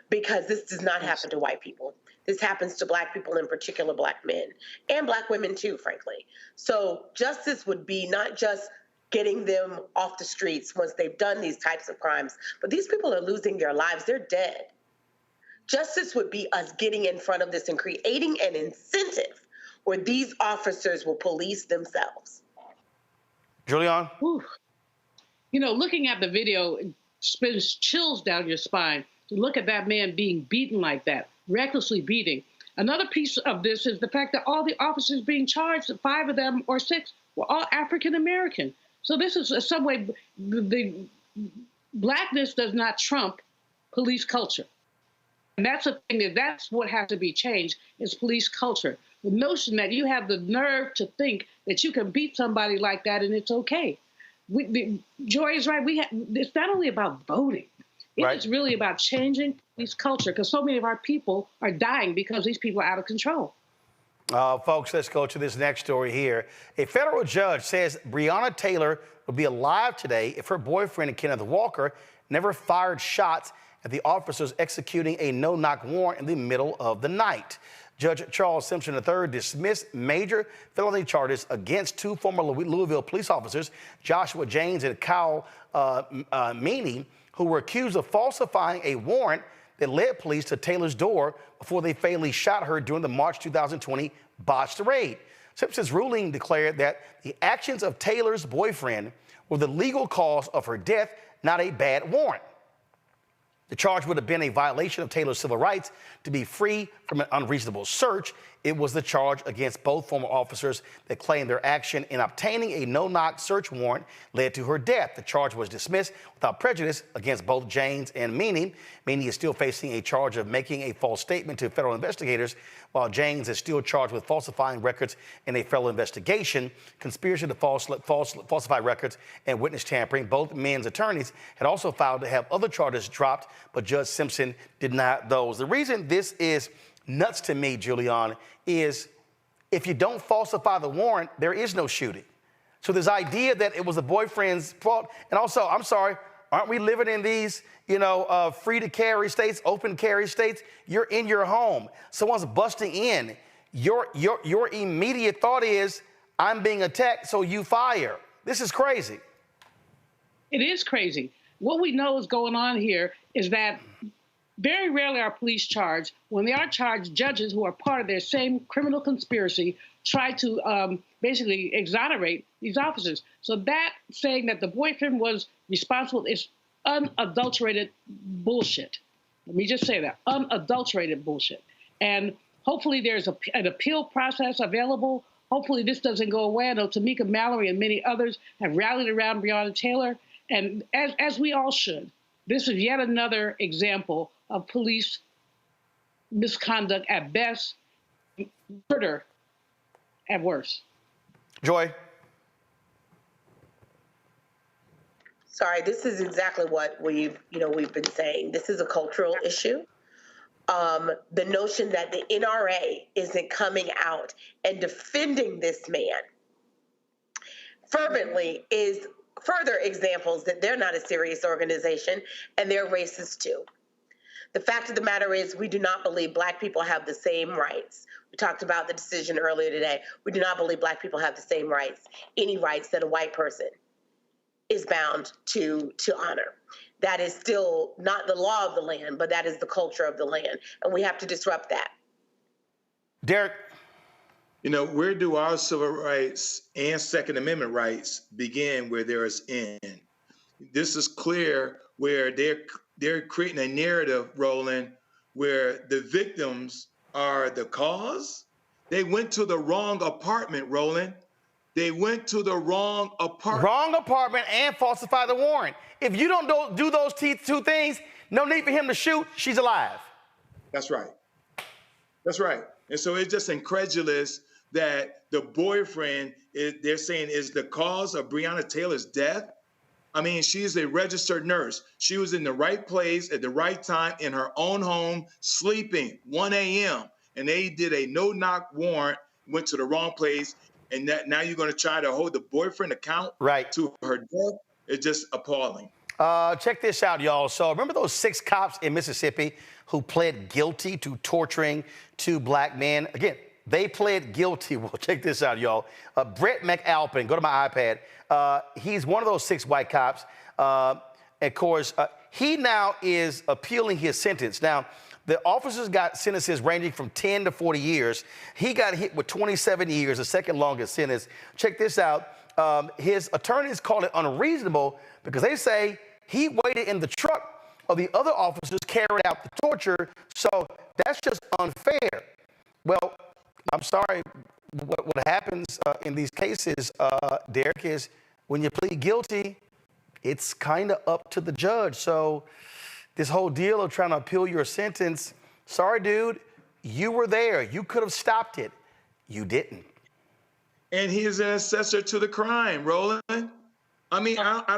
because this does not happen to white people. This happens to black people, in particular black men, and black women too, frankly. So justice would be not just getting them off the streets once they've done these types of crimes, but these people are losing their lives. They're dead. Justice would be us getting in front of this and creating an incentive where these officers will police themselves. Julian? You know, looking at the video, it spins chills down your spine to look at that man being beaten like that, recklessly beating. Another piece of this is the fact that all the officers being charged, 5 of them or 6, were all African American. So this is in some way the blackness does not trump police culture. And that's the thing, that's what has to be changed, is police culture. The notion that you have the nerve to think that you can beat somebody like that and it's okay. Joy is right. It's not only about voting. It's really about changing police culture, because so many of our people are dying because these people are out of control. Folks, let's go to this next story here. A federal judge says Breonna Taylor would be alive today if her boyfriend, Kenneth Walker, never fired shots at the officers executing a no-knock warrant in the middle of the night. Judge Charles Simpson III dismissed major felony charges against two former Louisville police officers, Joshua James and Kyle Meany, who were accused of falsifying a warrant that led police to Taylor's door before they fatally shot her during the March 2020 botched raid. Simpson's ruling declared that the actions of Taylor's boyfriend were the legal cause of her death, not a bad warrant. The charge would have been a violation of Taylor's civil rights to be free from an unreasonable search. It was the charge against both former officers that claimed their action in obtaining a no-knock search warrant led to her death. The charge was dismissed without prejudice against both James and Meany. Meany is still facing a charge of making a false statement to federal investigators, while James is still charged with falsifying records in a federal investigation, conspiracy to falsify records, and witness tampering. Both men's attorneys had also filed to have other charges dropped, but Judge Simpson denied those. The reason this is nuts to me, Julian, is if you don't falsify the warrant, there is no shooting. So this idea that it was the boyfriend's fault, and also, I'm sorry, aren't we living in these, free to carry states, open carry states? You're in your home. Someone's busting in. Your immediate thought is, I'm being attacked, so you fire. This is crazy. It is crazy. What we know is going on here is that very rarely are police charged. When they are charged, judges who are part of their same criminal conspiracy try to basically exonerate these officers. So that saying that the boyfriend was responsible is unadulterated bullshit. Let me just say that, unadulterated bullshit. And hopefully there's an appeal process available. Hopefully this doesn't go away. I know Tamika Mallory and many others have rallied around Breonna Taylor, and as we all should. This is yet another example of police misconduct at best, murder at worst. Joy. Sorry, this is exactly what we've been saying. This is a cultural issue. The notion that the NRA isn't coming out and defending this man fervently is further examples that they're not a serious organization and they're racist too. The fact of the matter is we do not believe Black people have the same rights. We talked about the decision earlier today. We do not believe Black people have the same rights, any rights that a white person is bound to honor. That is still not the law of the land, but that is the culture of the land, and we have to disrupt that. Derek. Where do our civil rights and Second Amendment rights begin where there is end? This is clear where they're creating a narrative, Roland, where the victims are the cause. They went to the wrong apartment, Roland. They went to the wrong apartment. Wrong apartment and falsify the warrant. If you don't do those two things, no need for him to shoot. She's alive. That's right. That's right. And so it's just incredulous that the boyfriend, they're saying, is the cause of Breonna Taylor's death. I mean, she's a registered nurse. She was in the right place at the right time in her own home, sleeping, 1 a.m. And they did a no-knock warrant, went to the wrong place. And now you're going to try to hold the boyfriend account to her death? It's just appalling. Check this out, y'all. So remember those 6 cops in Mississippi who pled guilty to torturing 2 Black men? Again, they pled guilty. Well, check this out, y'all. Brett McAlpin, go to my iPad. He's one of those 6 white cops. Of course, he now is appealing his sentence. Now, the officers got sentences ranging from 10 to 40 years. He got hit with 27 years, the second longest sentence. Check this out. His attorneys call it unreasonable because they say he waited in the truck of the other officers carrying out the torture. So that's just unfair. Well, I'm sorry. What happens in these cases, Derek, is when you plead guilty, it's kind of up to the judge. So this whole deal of trying to appeal your sentence, sorry, dude, you were there. You could have stopped it. You didn't. And he is an accessory to the crime, Roland. I mean, I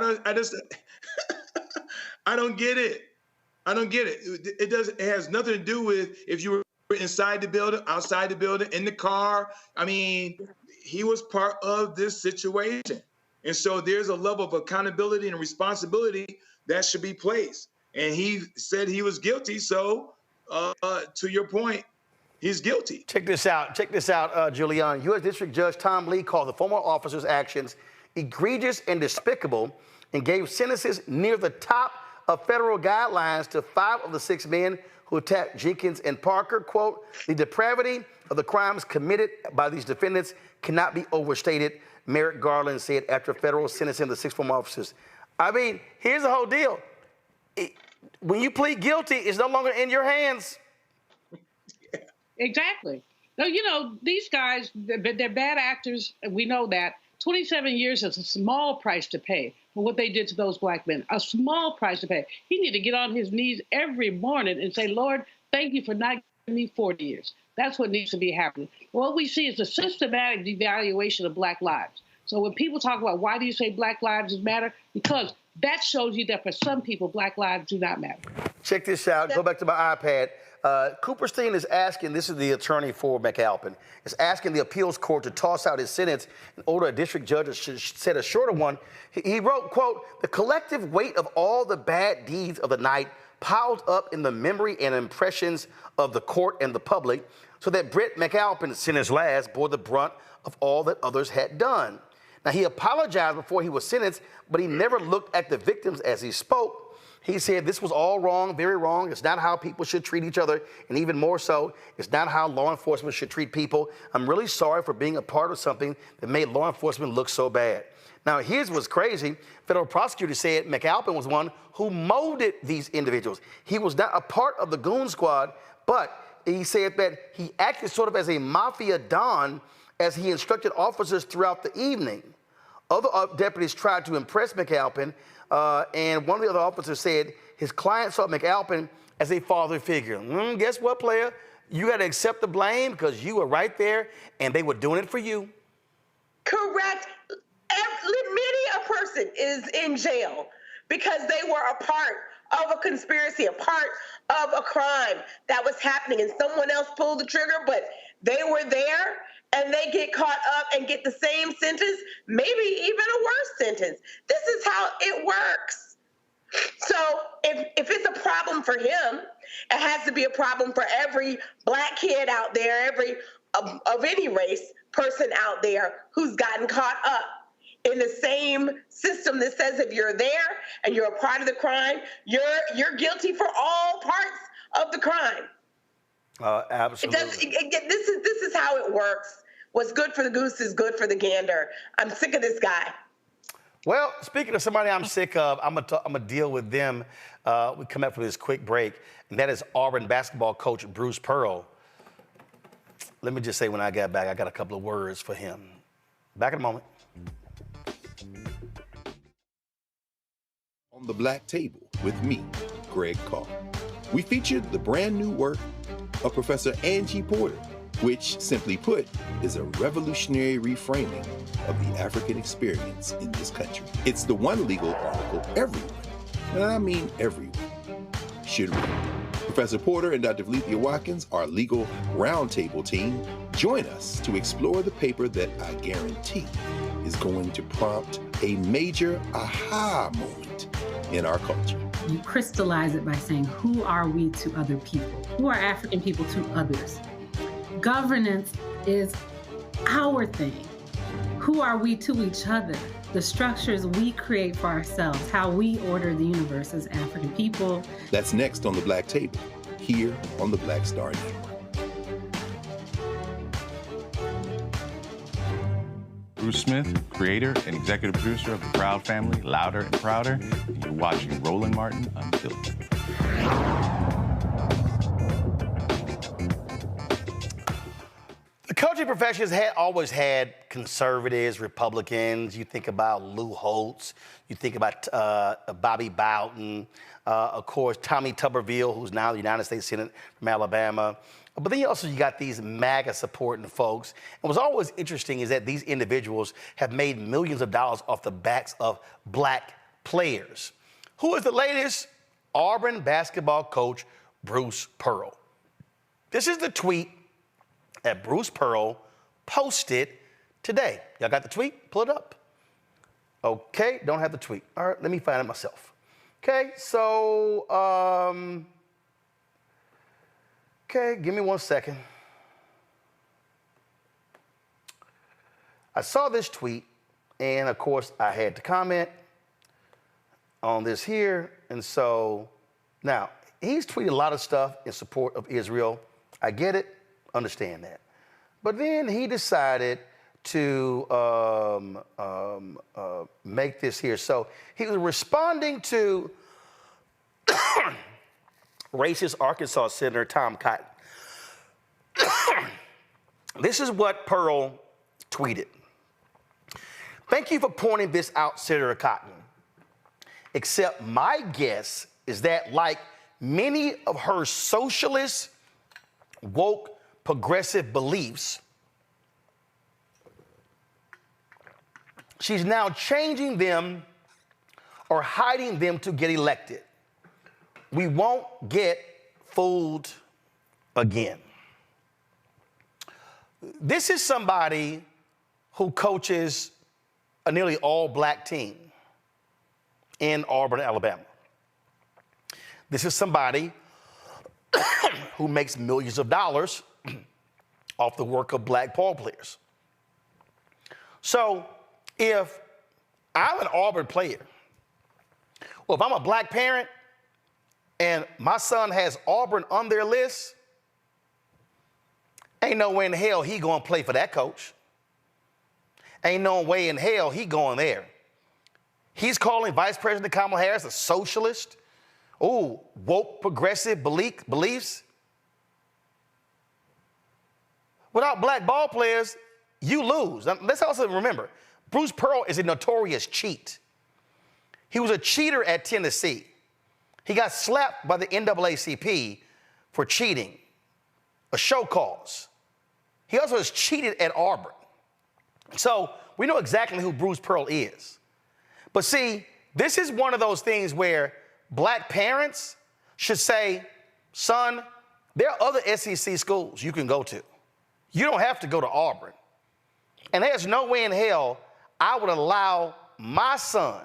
don't get it. I don't get it. It has nothing to do with if you were inside the building, outside the building, in the car. I mean, he was part of this situation. And so there's a level of accountability and responsibility that should be placed. And he said he was guilty. So to your point, he's guilty. Check this out, Julian. U.S. District Judge Tom Lee called the former officer's actions egregious and despicable and gave sentences near the top of federal guidelines to 5 of the 6 men who attacked Jenkins and Parker. Quote, the depravity of the crimes committed by these defendants cannot be overstated, Merrick Garland said after federal sentencing the 6 former officers. I mean, here's the whole deal. When you plead guilty, it's no longer in your hands. Exactly. No, you know, these guys, they're bad actors, and we know that. 27 years is a small price to pay for what they did to those black men, a small price to pay. He need to get on his knees every morning and say, Lord, thank you for not giving me 40 years. That's what needs to be happening. What we see is a systematic devaluation of black lives. So when people talk about why do you say black lives matter? Because that shows you that for some people, black lives do not matter. Check this out. Go back to my iPad. Cooperstein is asking, this is the attorney for McAlpin, is asking the appeals court to toss out his sentence and order a district judge to set a shorter one. He wrote, quote, the collective weight of all the bad deeds of the night piled up in the memory and impressions of the court and the public so that Brett McAlpin's sentence last bore the brunt of all that others had done. Now, he apologized before he was sentenced, but he never looked at the victims as he spoke. He said this was all wrong, very wrong. It's not how people should treat each other. And even more so, it's not how law enforcement should treat people. I'm really sorry for being a part of something that made law enforcement look so bad. Now, here's what's crazy. Federal prosecutors said McAlpin was one who molded these individuals. He was not a part of the goon squad, but he said that he acted sort of as a mafia don as he instructed officers throughout the evening. Other deputies tried to impress McAlpin, and one of the other officers said his client saw McAlpin as a father figure. Guess what, player? You got to accept the blame because you were right there, and they were doing it for you. Correct. Many a person is in jail because they were a part of a conspiracy, a part of a crime that was happening, and someone else pulled the trigger, but they were there. And they get caught up and get the same sentence, maybe even a worse sentence. This is how it works. So if it's a problem for him, it has to be a problem for every black kid out there, every of any race person out there who's gotten caught up in the same system that says if you're there and you're a part of the crime, you're guilty for all parts of the crime. Absolutely. This is how it works. What's good for the goose is good for the gander. I'm sick of this guy. Well, speaking of somebody I'm sick of, I'm gonna deal with them. We come up for this quick break, and that is Auburn basketball coach Bruce Pearl. Let me just say, when I get back, I got a couple of words for him. Back in a moment. On the Black Table with me, Greg Carr. We featured the brand new work of Professor Angie Porter, which, simply put, is a revolutionary reframing of the African experience in this country. It's the one legal article everyone, and I mean everyone, should read. Professor Porter and Dr. Valencia Watkins, our legal roundtable team, join us to explore the paper that I guarantee is going to prompt a major aha moment in our culture. You crystallize it by saying, who are we to other people? Who are African people to others? Governance is our thing. Who are we to each other? The structures we create for ourselves, how we order the universe as African people. That's next on the Black Table, here on the Black Star Network. Bruce Smith, creator and executive producer of The Proud Family, Louder and Prouder. And you're watching Roland Martin Unfiltered. The coaching profession has always had conservatives, Republicans. You think about Lou Holtz. You think about Bobby Bowden. Of course, Tommy Tuberville, who's now the United States Senate from Alabama. But then you got these MAGA supporting folks. And what's always interesting is that these individuals have made millions of dollars off the backs of black players. Who is the latest? Auburn basketball coach Bruce Pearl. This is the tweet that Bruce Pearl posted today. Y'all got the tweet? Pull it up. Okay, don't have the tweet. All right, let me find it myself. Okay, so, okay, give me 1 second. I saw this tweet, and of course, I had to comment on this here. And so, now, he's tweeted a lot of stuff in support of Israel. I get it, understand that. But then he decided to make this here. So he was responding to racist Arkansas Senator Tom Cotton. This is what Pearl tweeted. Thank you for pointing this out, Senator Cotton. Except my guess is that, like many of her socialist, woke, progressive beliefs, she's now changing them or hiding them to get elected. We won't get fooled again. This is somebody who coaches a nearly all-black team in Auburn, Alabama. This is somebody who makes millions of dollars off the work of black ball players. So if I'm an Auburn player, or if I'm a black parent and my son has Auburn on their list, ain't no way in hell he gonna play for that coach. Ain't no way in hell he going there. He's calling Vice President Kamala Harris a socialist. Ooh, woke progressive beliefs. Without black ball players, you lose. Now, let's also remember, Bruce Pearl is a notorious cheat. He was a cheater at Tennessee. He got slapped by the NAACP for cheating, a show cause. He also has cheated at Auburn. So we know exactly who Bruce Pearl is. But see, this is one of those things where black parents should say, son, there are other SEC schools you can go to. You don't have to go to Auburn. And there's no way in hell I would allow my son,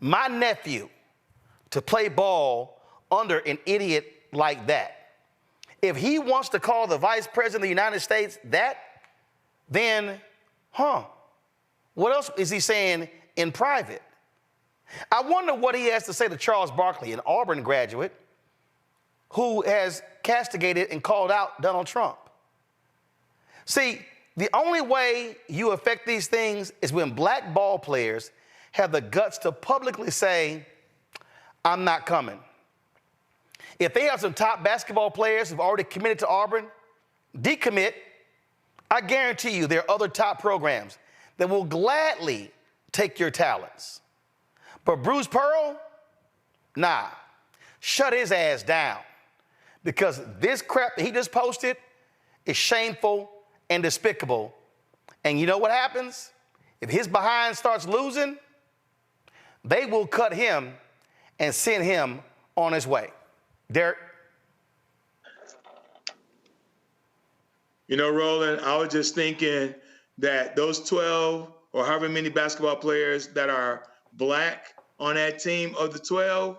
my nephew, to play ball under an idiot like that. If he wants to call the Vice President of the United States that, then, what else is he saying in private? I wonder what he has to say to Charles Barkley, an Auburn graduate, who has castigated and called out Donald Trump. See, the only way you affect these things is when black ball players have the guts to publicly say, I'm not coming. If they have some top basketball players who've already committed to Auburn, decommit. I guarantee you there are other top programs that will gladly take your talents. But Bruce Pearl, nah, shut his ass down, because this crap that he just posted is shameful and despicable. And you know what happens? If his behind starts losing, they will cut him and send him on his way. Derek? You know, Roland, I was just thinking that those 12 or however many basketball players that are black on that team of the 12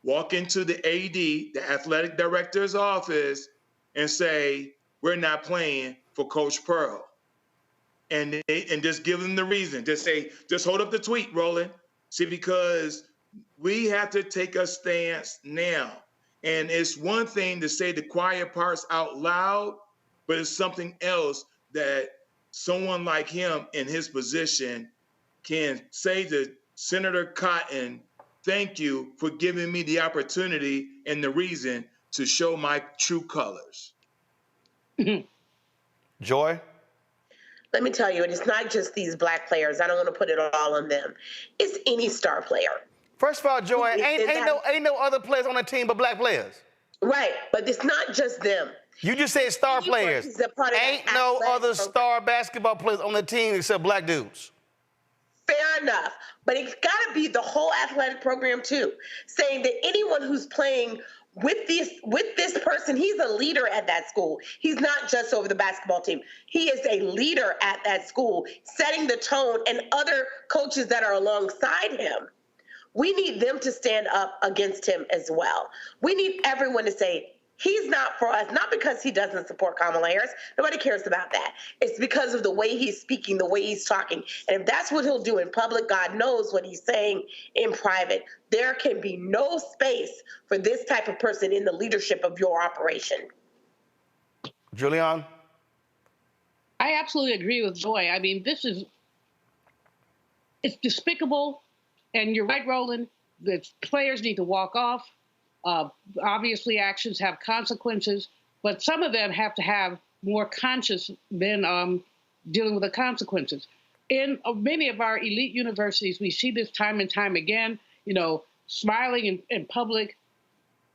walk into the AD, the athletic director's office, and say, we're not playing for Coach Pearl. And just give them the reason. Just say, just hold up the tweet, Roland. See, because we have to take a stance now. And it's one thing to say the quiet parts out loud, but it's something else that someone like him in his position can say to Senator Cotton, thank you for giving me the opportunity and the reason to show my true colors. Joy? Let me tell you, and it's not just these black players. I don't want to put it all on them. It's any star player. First of all, Joy, ain't no other players on the team but black players. Right, but it's not just them. You just said star players. Ain't no other star basketball players on the team except black dudes. Fair enough, but it's got to be the whole athletic program too, saying that anyone who's playing with this person, he's a leader at that school. He's not just over the basketball team. He is a leader at that school, setting the tone, and other coaches that are alongside him. We need them to stand up against him as well. We need everyone to say, he's not for us, not because he doesn't support Kamala Harris. Nobody cares about that. It's because of the way he's speaking, the way he's talking. And if that's what he'll do in public, God knows what he's saying in private. There can be no space for this type of person in the leadership of your operation. Julian? I absolutely agree with Joy. I mean, it's despicable. And you're right, Roland, the players need to walk off. Obviously, actions have consequences, but some of them have to have more conscious than dealing with the consequences. In many of our elite universities, we see this time and time again, smiling in public,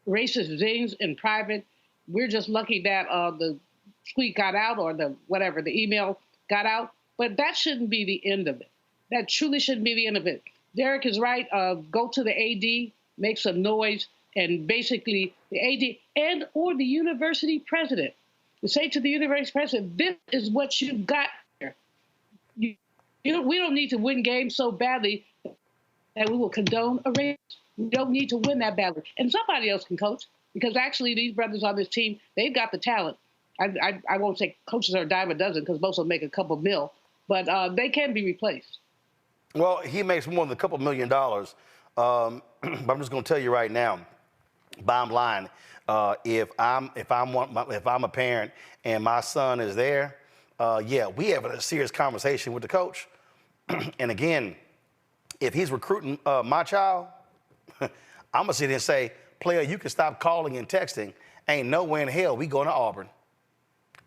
racist zings in private. We're just lucky that the tweet got out or the email got out, but that shouldn't be the end of it. That truly shouldn't be the end of it. Derek is right. Go to the AD, make some noise, and basically the AD and or the university president to say to the university president, this is what you got here. We don't need to win games so badly that we will condone a race. We don't need to win that badly. And somebody else can coach, because actually these brothers on this team, they've got the talent. I won't say coaches are a dime a dozen, because most of them make a couple mil, but they can be replaced. Well, he makes more than a couple $1 million. But I'm just going to tell you right now, bottom line, if I'm a parent and my son is there, we have a serious conversation with the coach. And again, if he's recruiting my child, I'm gonna sit there and say, player, you can stop calling and texting. Ain't nowhere in hell we going to Auburn.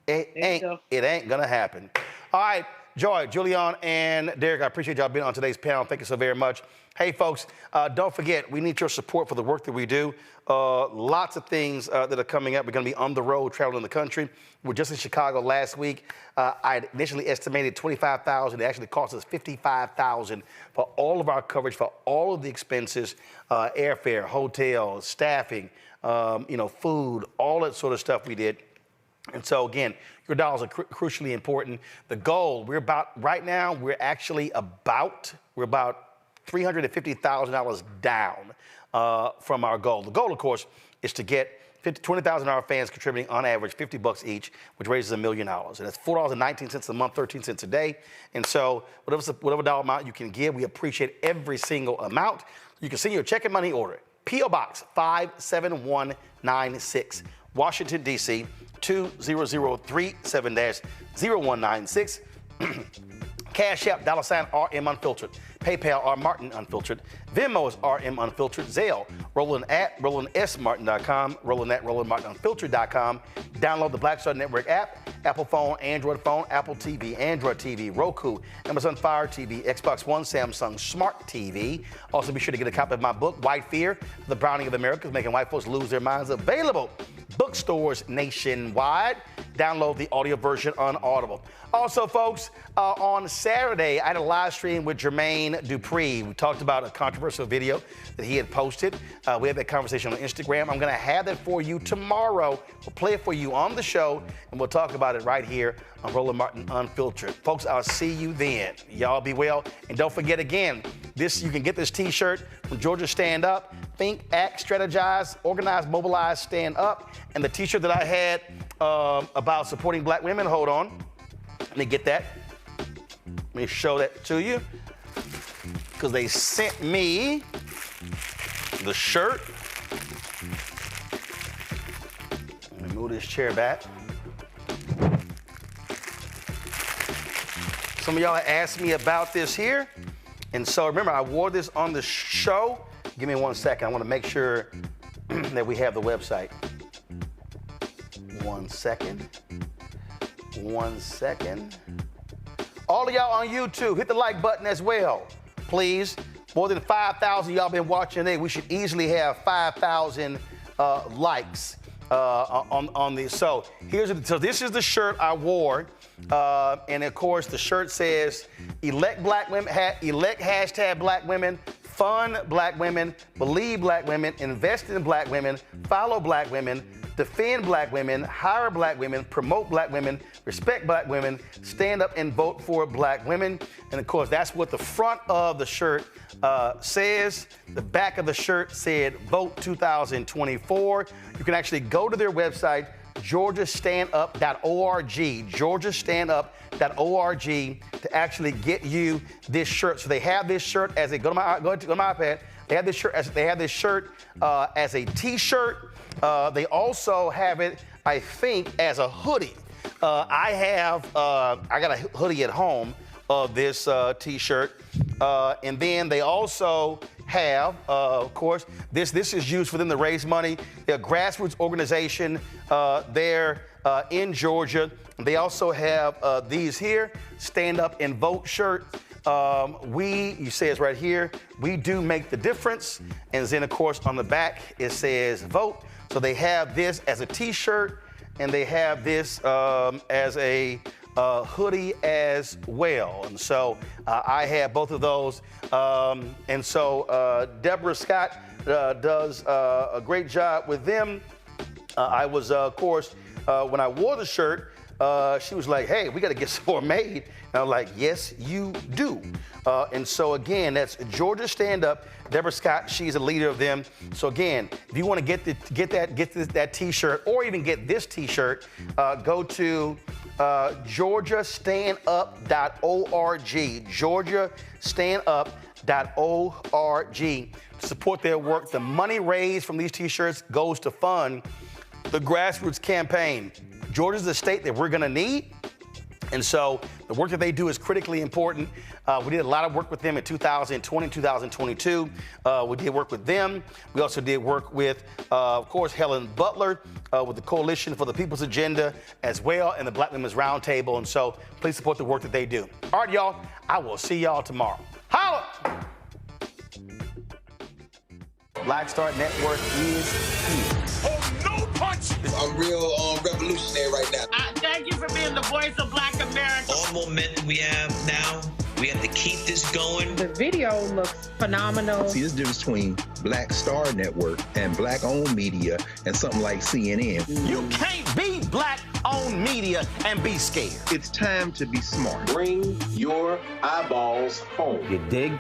It ain't gonna happen. All right. Joy, Julian, and Derek, I appreciate y'all being on today's panel. Thank you so very much. Hey, folks, don't forget, we need your support for the work that we do. Lots of things that are coming up. We're going to be on the road, traveling the country. We were just in Chicago last week. I initially estimated $25,000. It actually cost us $55,000 for all of our coverage, for all of the expenses, airfare, hotel, staffing, food, all that sort of stuff we did. And so, again, your dollars are crucially important. The goal, we're about $350,000 down from our goal. The goal, of course, is to get 20,000 of our fans contributing on average $50 each, which raises $1 million. And that's $4.19 a month, 13 cents a day. And so whatever dollar amount you can give, we appreciate every single amount. You can send your check and money order. P.O. Box 57196, Washington, D.C., 20037-0196. Cash App, $RM Unfiltered. PayPal, R Martin Unfiltered. Venmo is RM Unfiltered. Zelle, Roland at RolandSMartin.com, Roland at RolandMartinUnfiltered.com. Download the Black Star Network app, Apple phone, Android phone, Apple TV, Android TV, Roku, Amazon Fire TV, Xbox One, Samsung Smart TV. Also, be sure to get a copy of my book, White Fear, The Browning of America, Making White Folks Lose Their Minds. Available bookstores nationwide. Download the audio version on Audible. Also, folks, on Saturday, I had a live stream with Jermaine Dupree. We talked about a controversial video that he had posted. We had that conversation on Instagram. I'm going to have that for you tomorrow. We'll play it for you on the show, and we'll talk about it right here on Roland Martin Unfiltered. Folks, I'll see you then. Y'all be well. And don't forget, again, you can get this T-shirt from Georgia Stand Up. Think, act, strategize, organize, mobilize, stand up. And the T-shirt that I had about supporting black women, hold on. Let me get that. Let me show that to you. Because they sent me the shirt. Let me move this chair back. Some of y'all asked me about this here. And so remember, I wore this on the show. Give me 1 second. I want to make sure that we have the website. 1 second. 1 second. All of y'all on YouTube, hit the like button as well, please. More than 5,000 y'all been watching today. We should easily have 5,000 likes on these. So this is the shirt I wore. And of course, the shirt says, elect black women, elect hashtag black women, fund black women, believe black women, invest in black women, follow black women, defend black women, hire black women, promote black women, respect black women, stand up and vote for black women. And of course, that's what the front of the shirt says. The back of the shirt said, Vote 2024. You can actually go to their website, georgiastandup.org, georgiastandup.org, to actually get you this shirt. So they have this shirt as a, go to my iPad, they have this shirt as a t-shirt. They also have it, I think, as a hoodie. I got a hoodie at home of this t-shirt. And then they also have, of course, this is used for them to raise money. They're a grassroots organization there in Georgia. They also have these here, Stand Up and Vote shirt. You say it's right here, we do make the difference. And then, of course, on the back, it says vote. So they have this as a t-shirt, and they have this as a hoodie as well. And so I have both of those. And so Deborah Scott does a great job with them. I was, of course, when I wore the shirt, she was like, hey, we got to get some more made. And I'm like, yes, you do. And so, again, that's Georgia Stand Up. Deborah Scott, she's a leader of them. So, again, if you want to get that T-shirt or even get this T-shirt, go to georgiastandup.org, georgiastandup.org, to support their work. The money raised from these T-shirts goes to fund the grassroots campaign. Georgia's the state that we're going to need. And so the work that they do is critically important. We did a lot of work with them in 2020, 2022. We did work with them. We also did work with, of course, Helen Butler with the Coalition for the People's Agenda as well, and the Black Women's Roundtable. And so please support the work that they do. All right, y'all, I will see y'all tomorrow. Holla! Black Star Network is here. Oh, no punch! I'm real revolutionary right now. Thank you for being the voice of Black America. All momentum we have now, we have to keep this going. The video looks phenomenal. See, there's a difference between Black Star Network and Black-owned media and something like CNN. You can't be Black-owned media and be scared. It's time to be smart. Bring your eyeballs home. You dig?